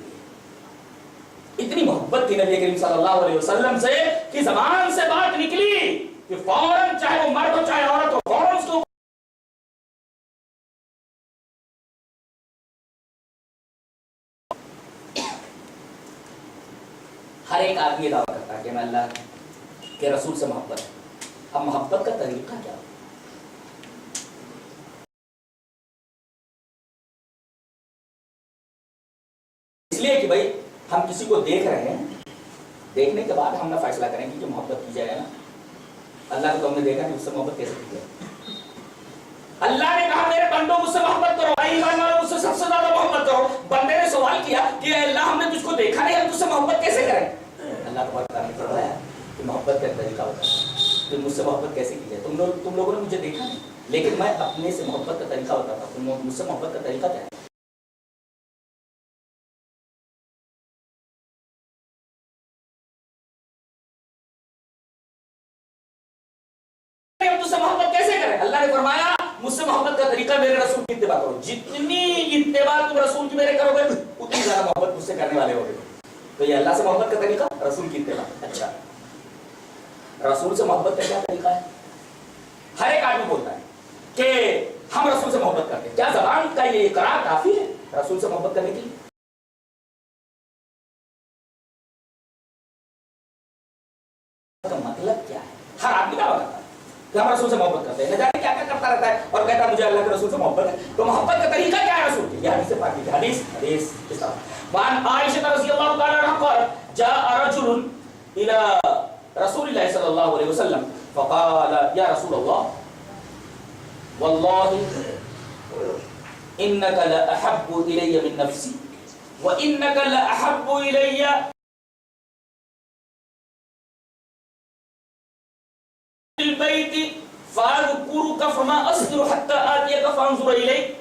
اتنی محبت تھی نبی کریم صلی اللہ علیہ وسلم سے کہ زبان سے بات نکلی کہ فوراً چاہے وہ مرد ہو چاہے عورت ہو, فوراً اس کو ہر ایک آدمی دعویٰ کرتا ہے کہ میں اللہ کے رسول سے محبت ہے. اب محبت کا طریقہ کیا؟ اس لیے کہ بھائی ہم کسی کو دیکھ رہے ہیں, دیکھنے کے بعد ہم نہ فیصلہ کریں گے کہ محبت کی جائے نا. اللہ کو تو ہم نے دیکھا کہ اس سے محبت کیسے کی جائے. اللہ نے کہا میرے بندوں مجھ سے محبت کرو, ایمان والو مجھ سے سب سے زیادہ محبت کرو. بندے نے سوال کیا کہ اللہ ہم نے تجھ کو دیکھا نہیں, ہم تجھ سے محبت کیسے کریں؟ اللہ تبارک تعالیٰ نے فرمایا کہ محبت کا طریقہ ہوتا ہے کہ مجھ سے محبت کیسے کی جائے. تم لوگوں نے مجھے دیکھا نہیں, لیکن میں اپنے سے محبت کا طریقہ ہوتا تھا. مجھ سے محبت کا طریقہ کیا ہے؟ تم سے محبت کیسے کریں؟ اللہ نے فرمایا مجھ سے محبت کا طریقہ میرے رسول کی اتباع کرو. جتنی اتباع تم رسول کی میرے کرو گے اتنی زیادہ محبت مجھ سے کرنے والے ہوگے. تو یہ اللہ سے محبت کا طریقہ, رسول کی اتباع. اچھا, رسول سے محبت کا کیا طریقہ ہے؟ ہر ایک آدمی بولتا ہے کہ ہم رسول سے محبت کرتے ہیں. کیا زبان کا یہ اقرار کافی ہے رسول سے محبت کرنے کے لیے؟ مطلب کیا ہے؟ ہر آدمی دعویٰ کرتا ہے کہ ہم رسول سے محبت کرتے ہیں, نہ جانے کیا کیا کرتا رہتا ہے اور کہتا ہے مجھے اللہ کے رسول سے محبت ہے. تو محبت کا طریقہ کیا ہے رسول کی؟ یہ حدیث پاک کی حدیث کے ساتھ. وعن عائشہ رضی اللہ تعالی عنہا قالت جاء رجل الى رسول اللہ صلی اللہ علیہ وسلم فقال یا رسول اللہ واللہ انک لأحب الی من نفسی وانک لأحب الی البيت فاذكرك فما اصبر حتى اتيك فانظر اليك.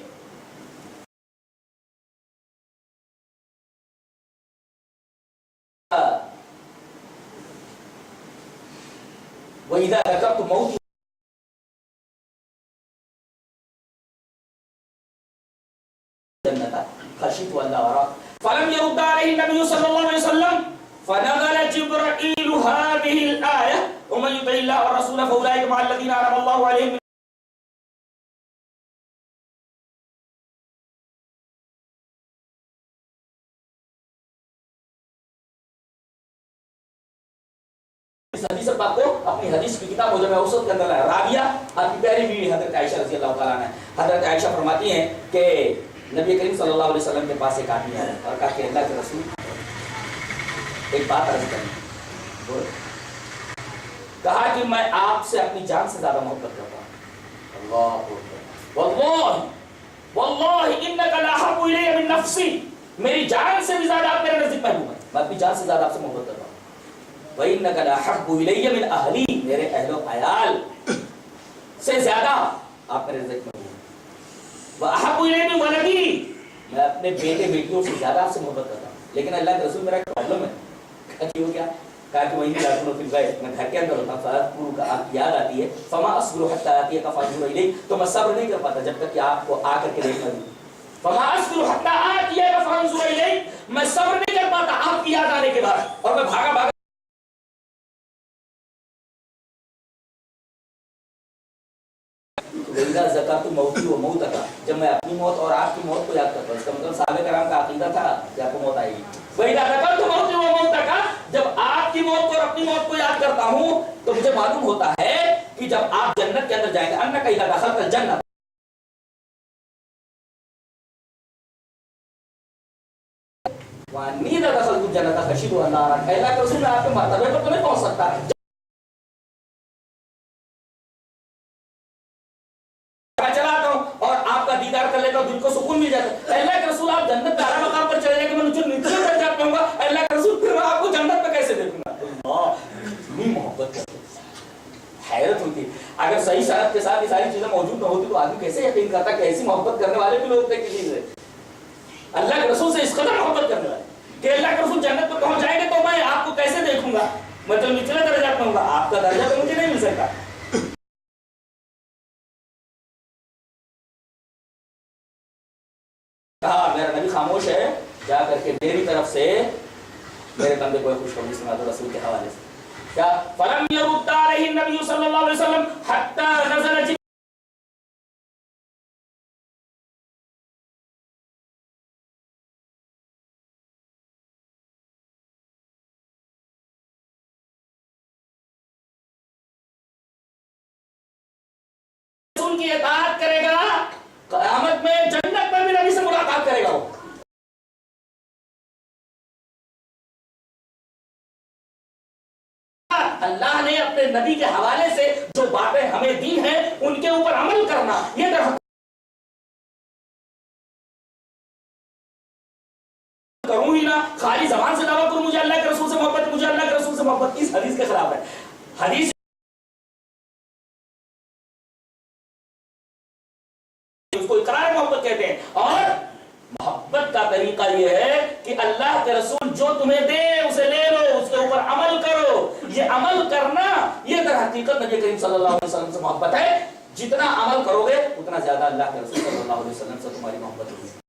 واذا ذكرت موتي جنة خشيت ان لا اراك فلم يرد عليه النبي صلى الله عليه وسلم فنزل جبرائيل هذه الآية ومن يطع الله والرسول فأولئك مع الذين أنعم الله عليهم. اس حدیث پاک کو اپنی حدیث کی کتاب موجم اوسط کے اندر لایا. رابعہ آپ کی پیاری بیوی حضرت عائشہ رضی اللہ تعالیٰ عنہ. حضرت عائشہ فرماتی ہیں کہ نبی کریم صلی اللہ علیہ وسلم کے پاس ایک آدمی آیا اور کہا کہ اللہ کے رسول ایک بات عرض کریں. کہا کہ میں آپ سے اپنی جان سے زیادہ محبت کرتا ہوں. اللہ واللہ انک لاحب الی من نفسی, میری جان سے بھی زیادہ آپ میرے نزدیک محبوب ہیں. میں اپنی جان سے زیادہ آپ سے محبت کرتا ہوں. وانک لاحب الی من اہلی, میرے اہل و عیال سے زیادہ آپ میرے نزدیک محبوب ہیں. واحب الی من ولدی, میں اپنے بیٹے بیٹیوں سے زیادہ آپ سے محبت کرتا ہوں. لیکن اللہ کے رسول میرا ایک پرابلم ہے. کیا ہو گیا؟ کہا کہ وہیں لا تنو فی الغیب، میں گھر کے اندر ہوتا فاذکرو کا آپ کی یاد آتی ہے، فما اصبر حتی آتیک فانظر الیک، تو میں صبر نہیں کر پاتا جب تک کہ آپ کو آ کر کے دیکھنا دوں. فما اصبر حتی آتیک فانظر الیک، میں صبر نہیں کر پاتا آپ کی یاد آنے کے بعد، اور میں بھاگا بھاگا وَإِذَا ذَكَرْتُ مَوْتِي وَمَوْتَكَ، جب میں اپنی موت اور آپ کی موت کو یاد کرتا ہوں. اس کا مطلب صحابہ کرام کا عقیدہ تھا کہ آپ کو موت آئے گی. وَإِذَا ذَكَرْتُ مَوْتِي وَمَوْتَكَ، جب آپ کی موت کو اور اپنی موت کو یاد کرتا ہوں تو مجھے معلوم ہوتا ہے کہ جب آپ جنت کے اندر جائیں گے، أَنَّكَ إِذَا دَخَلْتَ الْجَنَّةَ، وَأَنِّي إِذَا دَخَلْتُ الْجَنَّةَ خَشِيتُ أَنْ لَا أَرَاكَ، اللہ کے رسول میں آپ کے مرتبے پر تو نہیں پہنچ سکتا، چلاتا ہوں اور آپ کا دیدار کر لیتا ہوں، دل کو سکون مل جاتا ہے. اللہ کے رسول آپ جنت کے اعلیٰ مقام پر چلے جائیں گے، میں نچلے درجات میں ہوں گا، اللہ کے رسول پھر میں آپ کو جنت میں کیسے دیکھوں گا؟ اللہ اتنی محبت کرتے ہیں. حیرت ہوتی ہے اگر صحیح شرط کے ساتھ یہ ساری چیزیں موجود نہ ہوتی تو آدمی کیسے یقین کرتا کہ ایسی محبت کرنے والے بھی لوگ تھے کسی سے. اللہ کے رسول سے اس قدر محبت کرنے والے کہ اللہ کے رسول جنت میں پہنچ جائیں گے تو میں آپ کو کیسے دیکھوں گا؟ میں تو نچلے درجات میں ہوں گا، آپ کا درجہ تو مجھے نہیں مل سکتا. کہا میرا نبی خاموش ہے، جا کر کے میری طرف سے میرے بندے کو خوشخبری سنا دو رسول کے حوالے سے. کیا فلم يرد عليه النبي صلی اللہ علیہ وسلم حتى نزل رسول کی اطاعت کرے گا، قیامت میں جنت میں بھی نبی سے ملاقات کرے گا. وہ اللہ نے اپنے نبی کے حوالے سے جو باتیں ہمیں دی ہیں ان کے اوپر عمل کرنا، یہ درخت کروں ہی نہ، خالی زبان سے دعویٰ کروں مجھے اللہ کے رسول سے محبت، مجھے اللہ کے رسول سے محبت، اس حدیث کے خلاف ہے. حدیث اس کو اقرار محبت کہتے ہیں. اور محبت کا طریقہ یہ ہے کہ اللہ کے رسول جو تمہیں دے اسے لے لو، اس کے اوپر عمل کرو. یہ عمل کرنا یہ در حقیقت نبی کریم صلی اللہ علیہ وسلم سے محبت ہے. جتنا عمل کرو گے اتنا زیادہ اللہ کے رسول صلی اللہ علیہ وسلم سے تمہاری محبت ہوگی.